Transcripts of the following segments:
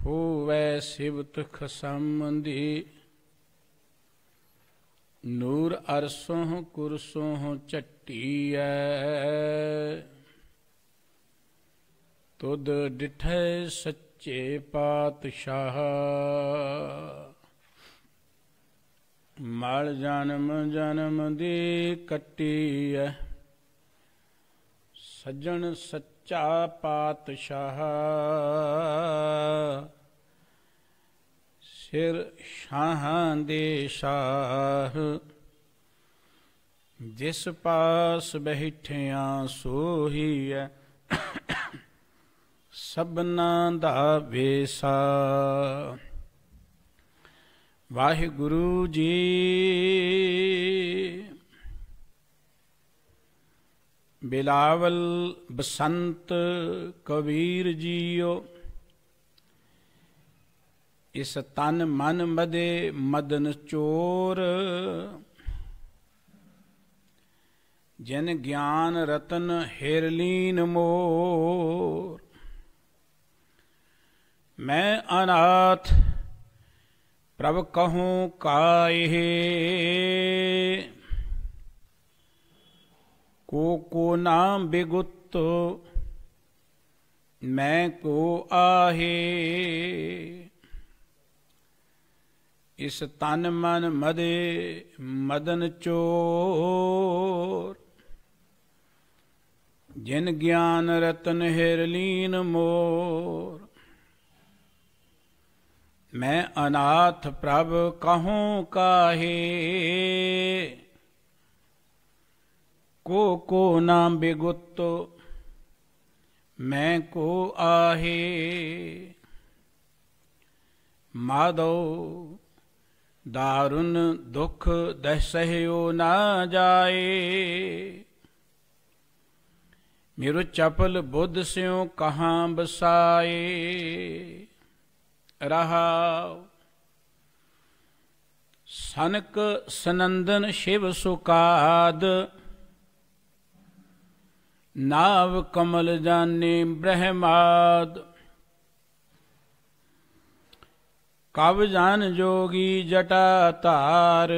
ਹੋਵੈ ਸਿਵਤ ਖਸਮੰਦੀ ਨੂਰ ਅਰਸੋਂ ਕੁਰਸੋਂ ਝੱਟੀਐ ਤੁਧ ਡਿਠੈ ਸੱਚੇ ਪਾਤਸ਼ਾਹ ਮਲ ਜਨਮ ਜਨਮ ਦੀ ਕੱਟੀਐ ਸੱਜਣ ਸੱਚਾ ਪਾਤਸ਼ਾਹ ਸਿਰ ਸ਼ਾਹਾਂ ਦੇ ਸ਼ਾਹ ਜਿਸ ਪਾਸ ਬੈਠਿਆਂ ਸੋਹੀਐ ਸਭਨਾਂ ਦਾ ਵੇਸਾ। ਵਾਹਿਗੁਰੂ ਜੀ ਬਿਲਾਵਲ ਬਸੰਤ ਕਬੀਰ ਜੀਓ ਇਸ ਤਨ ਮਨ ਮਦੇ ਮਦਨ ਚੋਰ ਜਿਨ ਗਿਆਨ ਰਤਨ ਹਿਰਲੀਨ ਮੋਰ ਮੈਂ ਅਨਾਥ ਪ੍ਰਭ ਕਹੂੰ ਕਾਇਹ को नाम बेगुत मैं को आहे इस तन मन मदे मदन चोर जिन ज्ञान रतन हिरलीन मोर मैं अनाथ प्रभ कहूँ काहे को नाम बेगुतो मैं को आहे माधो दारुण दुख दह सहयो ना जाए मेरो चपल बुद्ध स्यों कहाँ बसाए रहा सनक सनंदन शिव सुकाद नाव कमल जाने ब्रह्माद कब जान जोगी जटा तार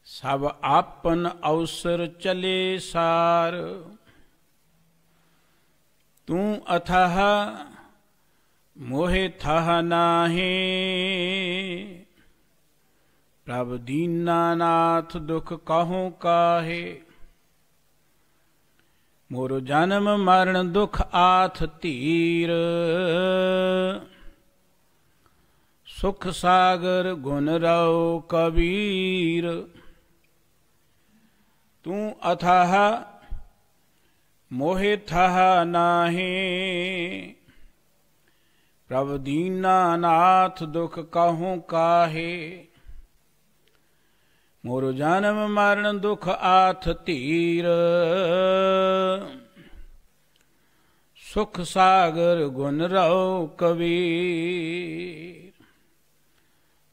सब आपन अवसर चले सार तू अथाह मोहे था नाहे प्रभ दीनानाथ दुख कहूँ काहे मोर जन्म मरण दुख आथ तीर सुख सागर गुण रहो कबीर तू अथाह मोहे था नाहे प्रभ दीनानाथ दुख कहूँ काहे मोर जन्म मरण दुख आथ तीर सुख सागर गुण रहो कबीर।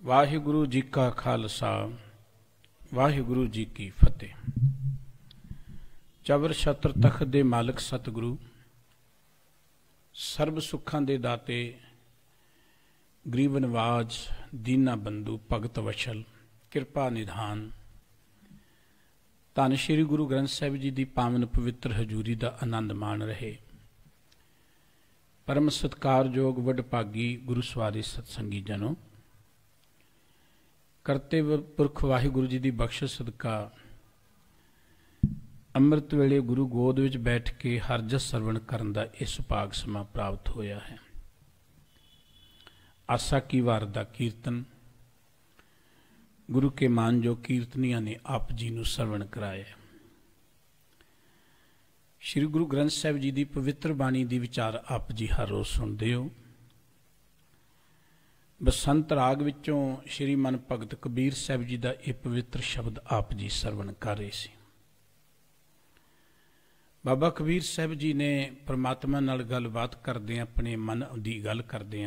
वाहिगुरु जी का खालसा वाहिगुरु जी की फतेह। चबर छत्र तख्त दे मालिक सतगुरु सर्ब सुखां दे दाते गरीब नवाज दीना बंधु भगत वशल किरपा निधान धन श्री गुरु ग्रंथ साहिब जी की पावन पवित्र हजूरी का आनंद मान रहे परम सत्कारयोग वडभागी गुरु सवारी सत्संगी जनों करते पुरख वाहिगुरु जी की बख्शिश सदका अमृत वेले गुरु गोद विच बैठ के हरजस सरवण करन दा इह सुभाग समा प्राप्त होया है। आसा की वार दा कीर्तन गुरु के मान जो कीर्तनिया ने आप जी नूं सरवण कराया। श्री गुरु ग्रंथ साहिब जी की पवित्र बाणी की विचार आप जी हर रोज सुनते हो। बसंत राग विचों श्री मन भगत कबीर साहिब जी का यह पवित्र शब्द आप जी सरवण कर रहे सी। बाबा कबीर साहिब जी ने परमात्मा नाल गलबात करदे अपने मन की गल करदे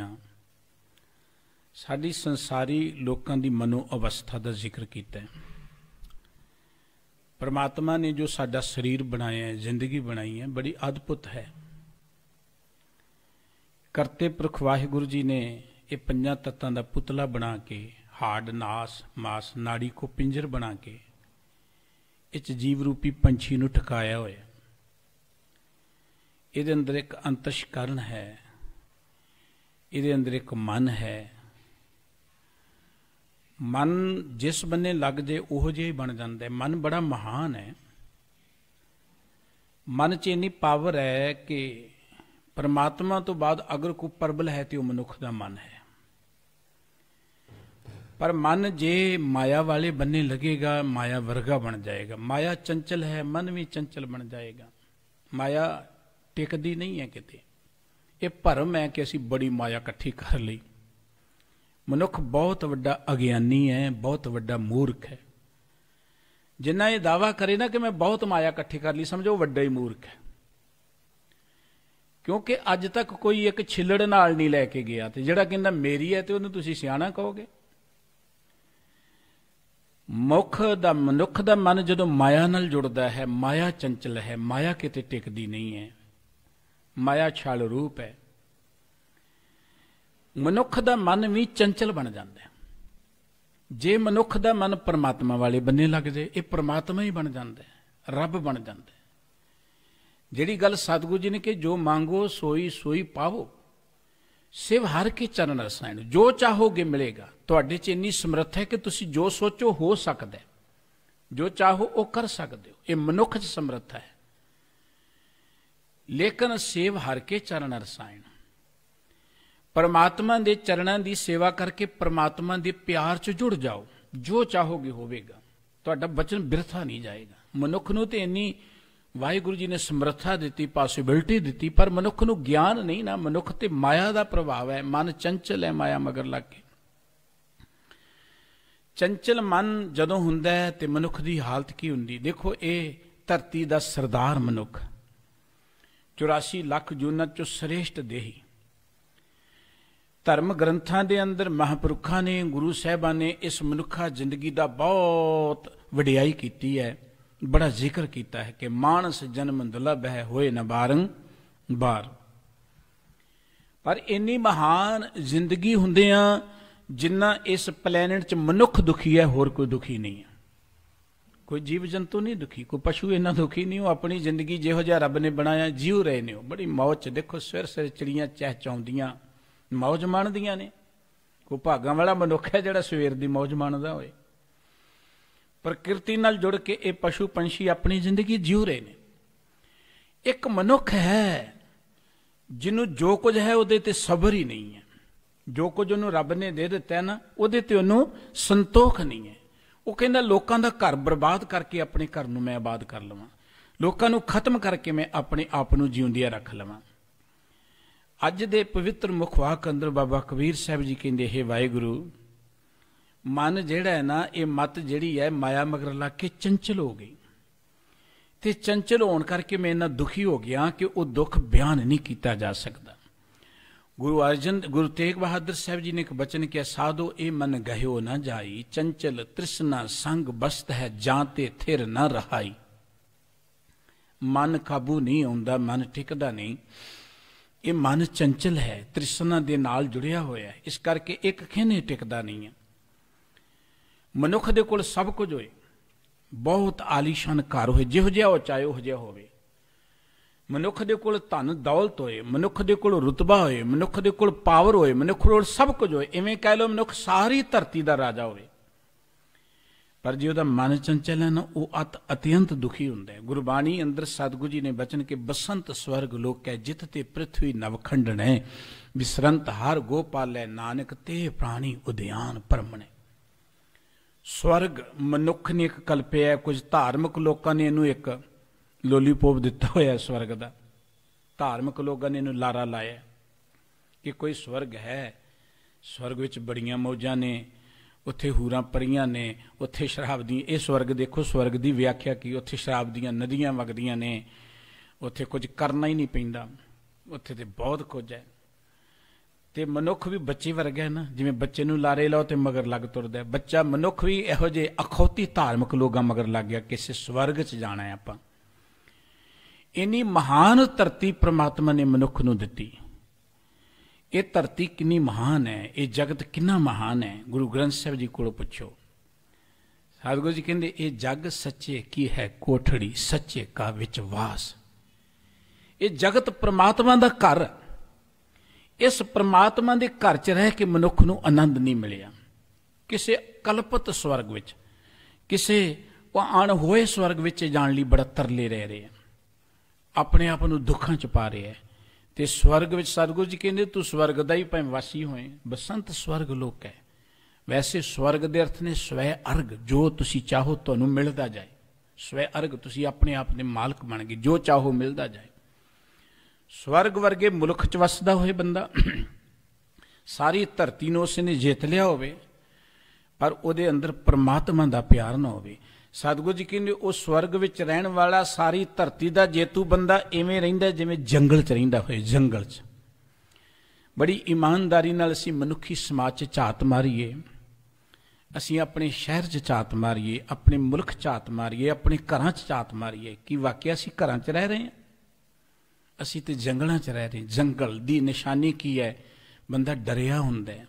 साडी संसारी लोकां दी मनो अवस्था का जिक्र किया। परमात्मा ने जो साडा शरीर बनाया है, जिंदगी बनाई है, बड़ी अद्भुत है। ਕਰਤੇ ਪੁਰਖ ਵਾਹਿਗੁਰੂ ਜੀ ਨੇ ਇਹ ਪੰਜਾਂ ਤੱਤਾਂ ਦਾ ਪੁਤਲਾ ਬਣਾ ਕੇ, ਹਾੜ ਨਾਸ ਮਾਸ ਨਾੜੀ ਕੋ ਪਿੰਜਰ ਬਣਾ ਕੇ ਇਹ 'ਚ ਜੀਵ ਰੂਪੀ ਪੰਛੀ ਨੂੰ ਠਕਾਇਆ ਹੋਇਆ। ਇਹਦੇ ਅੰਦਰ ਇੱਕ ਅੰਤਸ਼ਕਰਨ ਹੈ, ਇਹਦੇ ਅੰਦਰ ਇੱਕ ਮਨ ਹੈ। ਮਨ ਜਿਸ ਬੰਨੇ ਲੱਗ ਜੇ ਉਹੋ ਜਿਹਾ ਹੀ ਬਣ ਜਾਂਦਾ ਹੈ। ਮਨ ਬੜਾ ਮਹਾਨ ਹੈ। ਮਨ 'ਚ ਇੰਨੀ ਪਾਵਰ ਹੈ ਕਿ ਪਰਮਾਤਮਾ ਤੋਂ ਬਾਅਦ ਅਗਰ ਕੋਈ ਪ੍ਰਬਲ ਹੈ ਤੇ ਉਹ ਮਨੁੱਖ ਦਾ ਮਨ ਹੈ। ਪਰ ਮਨ ਜੇ ਮਾਇਆ ਵਾਲੇ ਬੰਨੇ ਲੱਗੇਗਾ, ਮਾਇਆ ਵਰਗਾ ਬਣ ਜਾਏਗਾ। ਮਾਇਆ ਚੰਚਲ ਹੈ, ਮਨ ਵੀ ਚੰਚਲ ਬਣ ਜਾਏਗਾ। ਮਾਇਆ ਟਿਕਦੀ ਨਹੀਂ ਹੈ ਕਿਤੇ। ਇਹ ਭਰਮ ਹੈ ਕਿ ਅਸੀਂ ਬੜੀ ਮਾਇਆ ਇਕੱਠੀ ਕਰ ਲਈ। ਮਨੁੱਖ ਬਹੁਤ ਵੱਡਾ ਅਗਿਆਨੀ ਹੈ, ਬਹੁਤ ਵੱਡਾ ਮੂਰਖ ਹੈ। ਜਿੰਨਾ ਇਹ ਦਾਵਾ ਕਰੇ ਨਾ ਕਿ ਮੈਂ ਬਹੁਤ ਮਾਇਆ ਇਕੱਠੀ ਕਰ ਲਈ, ਸਮਝੋ ਵੱਡਾ ਹੀ ਮੂਰਖ ਹੈ। ਕਿਉਂਕਿ ਅੱਜ ਤੱਕ ਕੋਈ ਇੱਕ ਛਿੱਲੜ ਨਾਲ ਨਹੀਂ ਲੈ ਕੇ ਗਿਆ, ਤੇ ਜਿਹੜਾ ਕਹਿੰਦਾ ਮੇਰੀ ਹੈ ਤੇ ਉਹਨੂੰ ਤੁਸੀਂ ਸਿਆਣਾ ਕਹੋਗੇ। ਮਨੁੱਖ ਦਾ ਮਨ ਜਦੋਂ ਮਾਇਆ ਨਾਲ ਜੁੜਦਾ ਹੈ, ਮਾਇਆ ਚੰਚਲ ਹੈ, ਮਾਇਆ ਕਿਤੇ ਟਿਕਦੀ ਨਹੀਂ ਹੈ। ਮਾਇਆ ਛਲ ਰੂਪ ਹੈ। ਮਨੁੱਖ ਦਾ ਮਨ ਵੀ ਚੰਚਲ ਬਣ ਜਾਂਦਾ ਹੈ। ਜੇ ਮਨੁੱਖ ਦਾ ਮਨ ਪਰਮਾਤਮਾ ਵਾਲੇ ਬੰਨੇ ਲੱਗ ਜਾਏ, ਇਹ ਪਰਮਾਤਮਾ ਹੀ ਬਣ ਜਾਂਦਾ ਹੈ, ਰੱਬ ਬਣ ਜਾਂਦਾ ਹੈ। ਜਿਹੜੀ ਗੱਲ ਸਤਿਗੁਰੂ ਜੀ ਨੇ ਕਿ ਜੋ ਮੰਗੋ ਸੋਈ ਸੋਈ ਪਾਵੋ, ਸਿਵ ਹਰ ਕੇ ਚਰਨ ਰਸਾਇਣ। ਜੋ ਚਾਹੋਗੇ ਮਿਲੇਗਾ। ਤੁਹਾਡੇ 'ਚ ਇੰਨੀ ਸਮਰੱਥਾ ਹੈ ਕਿ ਤੁਸੀਂ ਜੋ ਸੋਚੋ ਹੋ ਸਕਦਾ, ਜੋ ਚਾਹੋ ਉਹ ਕਰ ਸਕਦੇ ਹੋ। ਇਹ ਮਨੁੱਖ 'ਚ ਸਮਰੱਥਾ ਹੈ। ਲੇਕਿਨ ਸੇਵ ਹਰ ਕੇ ਚਰਨ ਰਸਾਇਣ, ਪਰਮਾਤਮਾ ਦੇ ਚਰਨਾਂ ਦੀ ਸੇਵਾ ਕਰਕੇ ਪਰਮਾਤਮਾ ਦੇ ਪਿਆਰ 'ਚ ਜੁੜ ਜਾਓ। ਜੋ ਚਾਹੋਗੇ ਹੋਵੇਗਾ। ਤੁਹਾਡਾ ਬਚਨ ਬਿਰਥਾ ਨਹੀਂ ਜਾਏਗਾ। ਮਨੁੱਖ ਨੂੰ ਤੇ ਇੰਨੀ ਵਾਹਿਗੁਰੂ ਜੀ ਨੇ ਸਮਰੱਥਾ ਦਿੱਤੀ, ਪੋਸੀਬਿਲਿਟੀ ਦਿੱਤੀ, ਪਰ ਮਨੁੱਖ ਨੂੰ ਗਿਆਨ ਨਹੀਂ ਨਾ। ਮਨੁੱਖ ਤੇ ਮਾਇਆ ਦਾ ਪ੍ਰਭਾਵ ਹੈ। ਮਨ ਚੰਚਲ ਹੈ, ਮਾਇਆ ਮਗਰ ਲੱਗ ਕੇ। ਚੰਚਲ ਮਨ ਜਦੋਂ ਹੁੰਦਾ ਹੈ ਤੇ ਮਨੁੱਖ ਦੀ ਹਾਲਤ ਕੀ ਹੁੰਦੀ? ਦੇਖੋ, ਇਹ ਧਰਤੀ ਦਾ ਸਰਦਾਰ ਮਨੁੱਖ, 84 ਲੱਖ ਜੂਨਾਂ ਚੋਂ ਸ੍ਰੇਸ਼ਟ ਦੇਹੀ। ਧਰਮ ਗ੍ਰੰਥਾਂ ਦੇ ਅੰਦਰ ਮਹਾਂਪੁਰਖਾਂ ਨੇ, ਗੁਰੂ ਸਾਹਿਬਾਂ ਨੇ ਇਸ ਮਨੁੱਖਾ ਜ਼ਿੰਦਗੀ ਦਾ ਬਹੁਤ ਵਡਿਆਈ ਕੀਤੀ ਹੈ, ਬੜਾ ਜ਼ਿਕਰ ਕੀਤਾ ਹੈ ਕਿ ਮਾਨਸ ਜਨਮ ਦੁਰਲਭ ਹੈ, ਹੋਏ ਨ ਬਾਰੰਬਾਰ। ਪਰ ਇੰਨੀ ਮਹਾਨ ਜ਼ਿੰਦਗੀ ਹੁੰਦਿਆਂ ਜਿੰਨਾ ਇਸ ਪਲੈਨਟ 'ਚ ਮਨੁੱਖ ਦੁਖੀ ਹੈ, ਹੋਰ ਕੋਈ ਦੁਖੀ ਨਹੀਂ ਹੈ। ਕੋਈ ਜੀਵ ਜੰਤੂ ਨਹੀਂ ਦੁਖੀ, ਕੋਈ ਪਸ਼ੂ ਇੰਨਾ ਦੁਖੀ ਨਹੀਂ। ਉਹ ਆਪਣੀ ਜ਼ਿੰਦਗੀ ਜਿਹੋ ਜਿਹਾ ਰੱਬ ਨੇ ਬਣਾਇਆ ਜੀਉ ਰਹੇ ਨੇ। ਉਹ ਬੜੀ ਮੌਜ 'ਚ, ਦੇਖੋ ਸਵੇਰ ਸਵੇਰ ਚਿੜੀਆਂ ਚਹਿਚਹਾਉਂਦੀਆਂ, ਮੌਜ ਮਾਣਦੀਆਂ ਨੇ। ਕੋਈ ਭਾਗਾਂ ਵਾਲਾ ਮਨੁੱਖ ਹੈ ਜਿਹੜਾ ਸਵੇਰ ਦੀ ਮੌਜ ਮਾਣਦਾ ਹੋਏ। ਪ੍ਰਕਿਰਤੀ ਨਾਲ ਜੁੜ ਕੇ ਇਹ ਪਸ਼ੂ ਪੰਛੀ ਆਪਣੀ ਜ਼ਿੰਦਗੀ ਜਿਉ ਰਹੇ ਨੇ। ਇੱਕ ਮਨੁੱਖ ਹੈ ਜਿਹਨੂੰ ਜੋ ਕੁਝ ਹੈ ਉਹਦੇ ਤੇ ਸਬਰ ਹੀ ਨਹੀਂ ਹੈ। ਜੋ ਕੁਝ ਉਹਨੂੰ ਰੱਬ ਨੇ ਦੇ ਦਿੱਤਾ ਨਾ, ਉਹਦੇ ਤੇ ਉਹਨੂੰ ਸੰਤੋਖ ਨਹੀਂ ਹੈ। ਉਹ ਕਹਿੰਦਾ ਲੋਕਾਂ ਦਾ ਘਰ ਬਰਬਾਦ ਕਰਕੇ ਆਪਣੇ ਘਰ ਨੂੰ ਮੈਂ ਆਬਾਦ ਕਰ ਲਵਾਂ, ਲੋਕਾਂ ਨੂੰ ਖਤਮ ਕਰਕੇ ਮੈਂ ਆਪਣੇ ਆਪ ਨੂੰ ਜਿਉਂਦਿਆਂ ਰੱਖ ਲਵਾਂ। ਅੱਜ ਦੇ ਪਵਿੱਤਰ ਮੁਖਵਾਕ ਅੰਦਰ ਬਾਬਾ ਕਬੀਰ ਸਾਹਿਬ ਜੀ ਕਹਿੰਦੇ, ਹੇ ਵਾਹਿਗੁਰੂ, ਮਨ ਜਿਹੜਾ ਹੈ ਨਾ, ਇਹ ਮਤ ਜਿਹੜੀ ਹੈ ਮਾਇਆ ਮਗਰ ਲੱਗ ਕੇ ਚੰਚਲ ਹੋ ਗਈ। ਤੇ ਚੰਚਲ ਹੋਣ ਕਰਕੇ ਮੈਂ ਇੰਨਾ ਦੁਖੀ ਹੋ ਗਿਆ ਕਿ ਉਹ ਦੁੱਖ ਬਿਆਨ ਨਹੀਂ ਕੀਤਾ ਜਾ ਸਕਦਾ। ਗੁਰੂ ਤੇਗ ਬਹਾਦਰ ਸਾਹਿਬ ਜੀ ਨੇ ਇੱਕ ਬਚਨ ਕਿਹਾ, ਸਾਧੋ ਇਹ ਮਨ ਗਹਿਓ ਨਾ ਜਾਈ, ਚੰਚਲ ਤ੍ਰਿਸ਼ਨਾ ਸੰਗ ਬਸਤ ਹੈ, ਜਾਂ ਤੇ ਥਿਰ ਨਾ ਰਹਾਈ। ਮਨ ਕਾਬੂ ਨਹੀਂ ਆਉਂਦਾ, ਮਨ ਟਿਕਦਾ ਨਹੀਂ। ਇਹ ਮਨ ਚੰਚਲ ਹੈ, ਤ੍ਰਿਸ਼ਨਾ ਦੇ ਨਾਲ ਜੁੜਿਆ ਹੋਇਆ ਹੈ। ਇਸ ਕਰਕੇ ਇੱਕ ਖਿਣੇ ਟਿਕਦਾ ਨਹੀਂ ਹੈ। ਮਨੁੱਖ ਦੇ ਕੋਲ ਸਭ ਕੁਝ ਹੋਏ, ਬਹੁਤ ਆਲੀਸ਼ਾਨ ਘਰ ਹੋਏ, ਜਿਹੋ ਜਿਹਾ ਉਹ ਚਾਹੇ ਉਹੋ ਜਿਹਾ ਹੋਵੇ। ਮਨੁੱਖ ਦੇ ਕੋਲ ਧਨ ਦੌਲਤ ਹੋਏ, ਮਨੁੱਖ ਦੇ ਕੋਲ ਰੁਤਬਾ ਹੋਏ, ਮਨੁੱਖ ਦੇ ਕੋਲ ਪਾਵਰ ਹੋਏ, ਮਨੁੱਖ ਕੋਲ ਸਭ ਕੁਝ ਹੋਏ। ਇਵੇਂ ਕਹਿ ਲਓ ਮਨੁੱਖ ਸਾਰੀ ਧਰਤੀ ਦਾ ਰਾਜਾ ਹੋਵੇ, ਪਰ ਜੇ ਉਹਦਾ ਮਨ ਚੰਚਲ ਹੈ ਨਾ, ਉਹ ਅਤਿਅੰਤ ਦੁਖੀ ਹੁੰਦਾ ਹੈ। ਗੁਰਬਾਣੀ ਅੰਦਰ ਸਤਿਗੁਰੂ ਜੀ ਨੇ ਬਚਨ ਕਿ ਬਸੰਤ ਸਵਰਗ ਲੋਕੈ, ਜਿਤ ਤੇ ਪ੍ਰਿਥਵੀ ਨਵਖੰਡਣੈ, ਵਿਸਰੰਤ ਹਰ ਗੋਪਾਲੈ, ਨਾਨਕ ਤੇ ਪ੍ਰਾਣੀ ਉਦਿਆਨ ਭਰਮਣੈ। ਸਵਰਗ ਮਨੁੱਖ ਨੇ ਇੱਕ ਕਲਪਿਆ, ਕੁਝ ਧਾਰਮਿਕ ਲੋਕਾਂ ਨੇ ਇਹਨੂੰ ਇੱਕ ਲੋਲੀਪੋਪ ਦਿੱਤਾ ਹੋਇਆ ਸਵਰਗ ਦਾ। ਧਾਰਮਿਕ ਲੋਕਾਂ ਨੇ ਇਹਨੂੰ ਲਾਰਾ ਲਾਇਆ ਕਿ ਕੋਈ ਸਵਰਗ ਹੈ, ਸਵਰਗ ਵਿੱਚ ਬੜੀਆਂ ਮੌਜਾਂ ਨੇ, ਉੱਥੇ ਹੂਰਾਂ ਪਰੀਆਂ ਨੇ, ਉੱਥੇ ਸ਼ਰਾਬ ਦੀ, ਇਹ ਸਵਰਗ ਦੇਖੋ, ਸਵਰਗ ਦੀ ਵਿਆਖਿਆ ਕੀ, ਉੱਥੇ ਸ਼ਰਾਬ ਦੀਆਂ ਨਦੀਆਂ ਵਗਦੀਆਂ ਨੇ, ਉੱਥੇ ਕੁਝ ਕਰਨਾ ਹੀ ਨਹੀਂ ਪੈਂਦਾ, ਉੱਥੇ ਤੇ ਬਹੁਤ ਕੁਝ ਹੈ। ਤੇ ਮਨੁੱਖ ਵੀ ਬੱਚੇ ਵਰਗਾ ਹੈ ਨਾ, ਜਿਵੇਂ ਬੱਚੇ ਨੂੰ ਲਾਰੇ ਲਾਓ ਤੇ ਮਗਰ ਲੱਗ ਤੁਰਦਾ। ਬੱਚਾ ਮਨੁੱਖ ਵੀ ਇਹੋ ਜਿਹੇ ਅਖੌਤੀ ਧਾਰਮਿਕ ਲੋਕਾਂ ਮਗਰ ਲੱਗ ਗਿਆ, ਕਿਸੇ ਸਵਰਗ 'ਚ ਜਾਣਾ ਹੈ ਆਪਾਂ। ਇੰਨੀ ਮਹਾਨ ਧਰਤੀ ਪ੍ਰਮਾਤਮਾ ਨੇ ਮਨੁੱਖ ਨੂੰ ਦਿੱਤੀ। ये धरती कितनी महान है, ये जगत कितना महान है। गुरु ग्रंथ साहब जी को पुछो। सतगुरु जी कहते ये जग सच्चे की है कोठड़ी, सच्चे का विच वास। ये जगत परमात्मा का घर, इस परमात्मा के घर च रह के मनुख नूं आनंद नहीं मिलिया। किसी कल्पत स्वर्ग विच, किसी अणहोए स्वर्ग विच जाण लई बड़ा तरले रह रहे हैं, अपने आप नूं दुखां च पा रहे हैं। ते स्वर्ग विच सतगुरु जी कहते तू स्वर्ग दा ही भावें वासी होए, बसंत स्वर्ग लोक है। वैसे स्वर्ग दे अर्थ ने स्वै अर्ग, जो तुसी चाहो तुहानूं मिलदा जाए। स्वै अर्ग, तुसी अपने आप दे मालक बन गए, जो चाहो मिलदा जाए। स्वर्ग वर्गे मुल्क च वसदा होए बंदा, सारी धरती नूं उसने जित लिया होवे, पर उहदे अंदर परमात्मा दा प्यार ना होवे। सतगुरु जी कहते वो स्वर्ग विच रहन वाला सारी धरती दा जेतू बंदा इवें रहिंदा जिवें जंगल च रहिंदा होए। जंगल च बड़ी ईमानदारी नाल असीं मनुखी समाज च झात मारीए, असीं अपने शहर च झात मारीए, अपने मुल्क च झात मारीए, अपने घरां च झात मारीए कि वाकई असीं घरां च रह रहे हैं, असीं ते जंगलां च रह रहे हैं। जंगल दी निशानी की है? बंदा डरिया हुंदा है,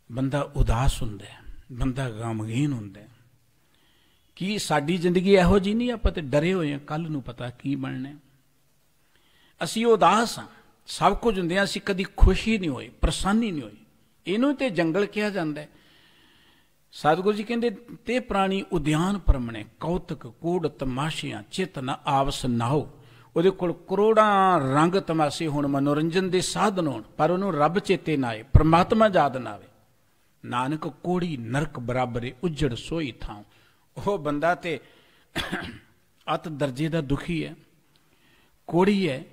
बंदा उदास हुंदा है, बंदा गमगीन हुंदा है। कि साडी जिंदगी इहो जी नहीं, आपां ते डरे होए हैं, कल नूं पता की बनना। असीं उदास हाँ, सब कुछ हुंदे, असीं कदी खुशी नहीं होई, प्रसन्नी नहीं होई। इनू ते जंगल कहा जाता है। सतगुरु जी कहते ते प्राणी उद्यान परमणे, कौतक कूड़ तमाशियां चित न आवस नाओ। ਉਹਦੇ ਕੋਲ ਕਰੋੜਾਂ ਰੰਗ ਤਮਾਸ਼ੇ ਹੋਣ, ਮਨੋਰੰਜਨ ਦੇ ਸਾਧਨ ਹੋਣ, ਪਰ ਉਹਨੂੰ ਰੱਬ ਚੇਤੇ ਨਾ ਆਏ, ਪਰਮਾਤਮਾ ਯਾਦ ਨਾ ਆਵੇ। ਨਾਨਕ ਕੋੜੀ ਨਰਕ ਬਰਾਬਰੇ ਉਜੜ ਸੋਈ ਥਾਂ। ਉਹ ਬੰਦਾ ਤੇ ਅਤ ਦਰਜੇ ਦਾ ਦੁਖੀ ਹੈ, ਕੋੜੀ ਹੈ,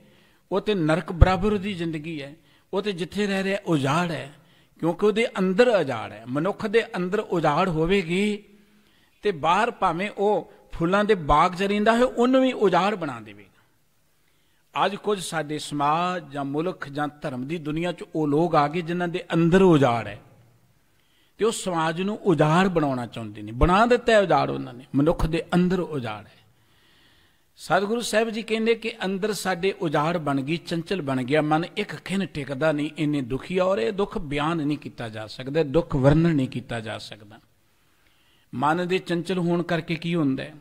ਉਹ ਤੇ ਨਰਕ ਬਰਾਬਰ ਦੀ ਜ਼ਿੰਦਗੀ ਹੈ। ਉਹ ਤੇ ਜਿੱਥੇ ਰਹਿ ਰਿਹਾ ਉਜਾੜ ਹੈ, ਕਿਉਂਕਿ ਉਹਦੇ ਅੰਦਰ ਉਜਾੜ ਹੈ। ਮਨੁੱਖ ਦੇ ਅੰਦਰ ਉਜਾੜ ਹੋਵੇਗੀ ਤੇ ਬਾਹਰ ਭਾਵੇਂ ਉਹ ਫੁੱਲਾਂ ਦੇ ਬਾਗ 'ਚ ਰਹਿੰਦਾ ਹੈ, ਉਹਨੂੰ ਵੀ ਉਜਾੜ ਬਣਾ ਦੇਵੇਗਾ। ਅੱਜ ਕੁਝ ਸਾਡੇ ਸਮਾਜ ਜਾਂ ਮੁਲਕ ਜਾਂ ਧਰਮ ਦੀ ਦੁਨੀਆ 'ਚ ਉਹ ਲੋਕ ਆ ਗਏ ਜਿਨ੍ਹਾਂ ਦੇ ਅੰਦਰ ਉਜਾੜ ਹੈ, ਤੇ ਉਹ ਸਮਾਜ ਨੂੰ ਉਜਾੜ ਬਣਾਉਣਾ ਚਾਹੁੰਦੇ ਨੇ। ਬਣਾ ਦਿੱਤਾ ਉਜਾੜ ਉਹਨਾਂ ਨੇ, ਮਨੁੱਖ ਦੇ ਅੰਦਰ ਉਜਾੜ ਹੈ। ਸਤਿਗੁਰੂ ਸਾਹਿਬ ਜੀ ਕਹਿੰਦੇ ਕਿ ਅੰਦਰ ਸਾਡੇ ਉਜਾੜ ਬਣ ਗਈ, ਚੰਚਲ ਬਣ ਗਿਆ ਮਨ, ਇੱਕ ਖਿਣ ਟਿਕਦਾ ਨਹੀਂ, ਇੰਨੇ ਦੁਖੀ। ਔਰ ਇਹ ਦੁੱਖ ਬਿਆਨ ਨਹੀਂ ਕੀਤਾ ਜਾ ਸਕਦਾ, ਦੁੱਖ ਵਰਣਨ ਨਹੀਂ ਕੀਤਾ ਜਾ ਸਕਦਾ। ਮਨ ਦੇ ਚੰਚਲ ਹੋਣ ਕਰਕੇ ਕੀ ਹੁੰਦਾ ਹੈ?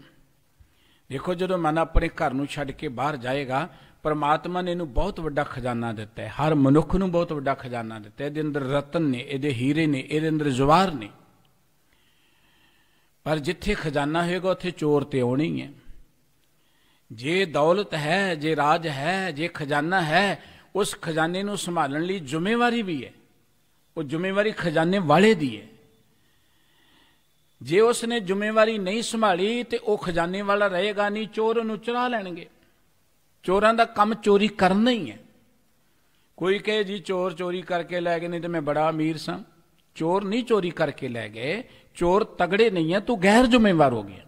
ਦੇਖੋ, ਜਦੋਂ ਮਨ ਆਪਣੇ ਘਰ ਨੂੰ ਛੱਡ ਕੇ ਬਾਹਰ ਜਾਏਗਾ, परमात्मा ने इनू बहुत वड्डा खजाना दिता है, हर मनुख नू बहुत वड्डा खजाना दिता है। इहदे अंदर रतन ने, इहदे हीरे ने, इहदे अंदर जवाहर ने। पर जिथे खजाना होगा उत्थे चोर ते आउणे ही है। जे दौलत है, जे राज है, जे खजाना है, उस खजाने नू संभालण लई जिम्मेवारी भी है। वो जिम्मेवारी खजाने वाले दी है। जे उसने जिम्मेवारी नहीं संभाली तो वह खजाने वाला रहेगा नहीं, चोर उहनूं चुरा लैणगे। चोरां दा काम चोरी करना ही है। कोई कहे जी चोर चोरी करके लै गए, नहीं तो मैं बड़ा अमीर सा। चोर नहीं चोरी करके लै गए, चोर तगड़े नहीं है, तू गैर जिम्मेवार हो गया।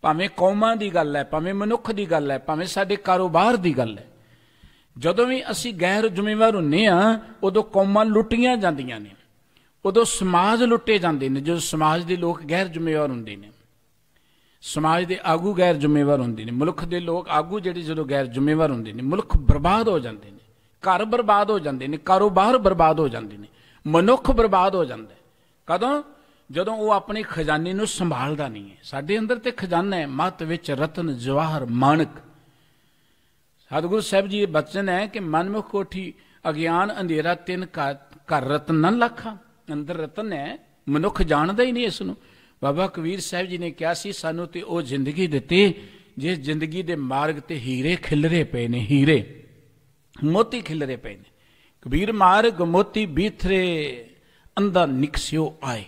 भावें कौमां दी गल है, भावें मनुख दी गल है, भावें साडे कारोबार दी गल है। जदों भी असीं गैर जिम्मेवार हुंदे हां, उदों कौमां लुटियां जांदियां ने, उदों समाज लुटे जांदे ने। जो समाज दे लोग गैर जिम्मेवार हुंदे ने, समाज के आगू गैर जिम्मेवार होंगे ने, मुल्क के लोग आगू जिहड़े जो गैर जिम्मेवार होंगे ने, मुल्क बर्बाद हो जाते हैं, घर बर्बाद हो जाते हैं, कारोबार बर्बाद हो जाते हैं, मनुख बर्बाद हो जाता है। कदों? जदों वो अपने खजाने नूं संभालदा नहीं है। साडे अंदर ते खजाना है, मत विच रतन जवाहर माणक। सतगुरु साहब जी बचन है कि मनमुख कोठी अज्ञान अंधेरा तिन घर रतन न लाखा। अंदर रतन है, मनुख जानदा ही नहीं इसनूं। बाबा कबीर साहब जी ने कहा सी, सानू ते ओ जिंदगी दिती जिस जिंदगी दे मार्ग ते हीरे खिलरे पे ने, हीरे मोती खिलरे पे ने। कबीर मार्ग मोती बीथरे अंधा निकसियो आए।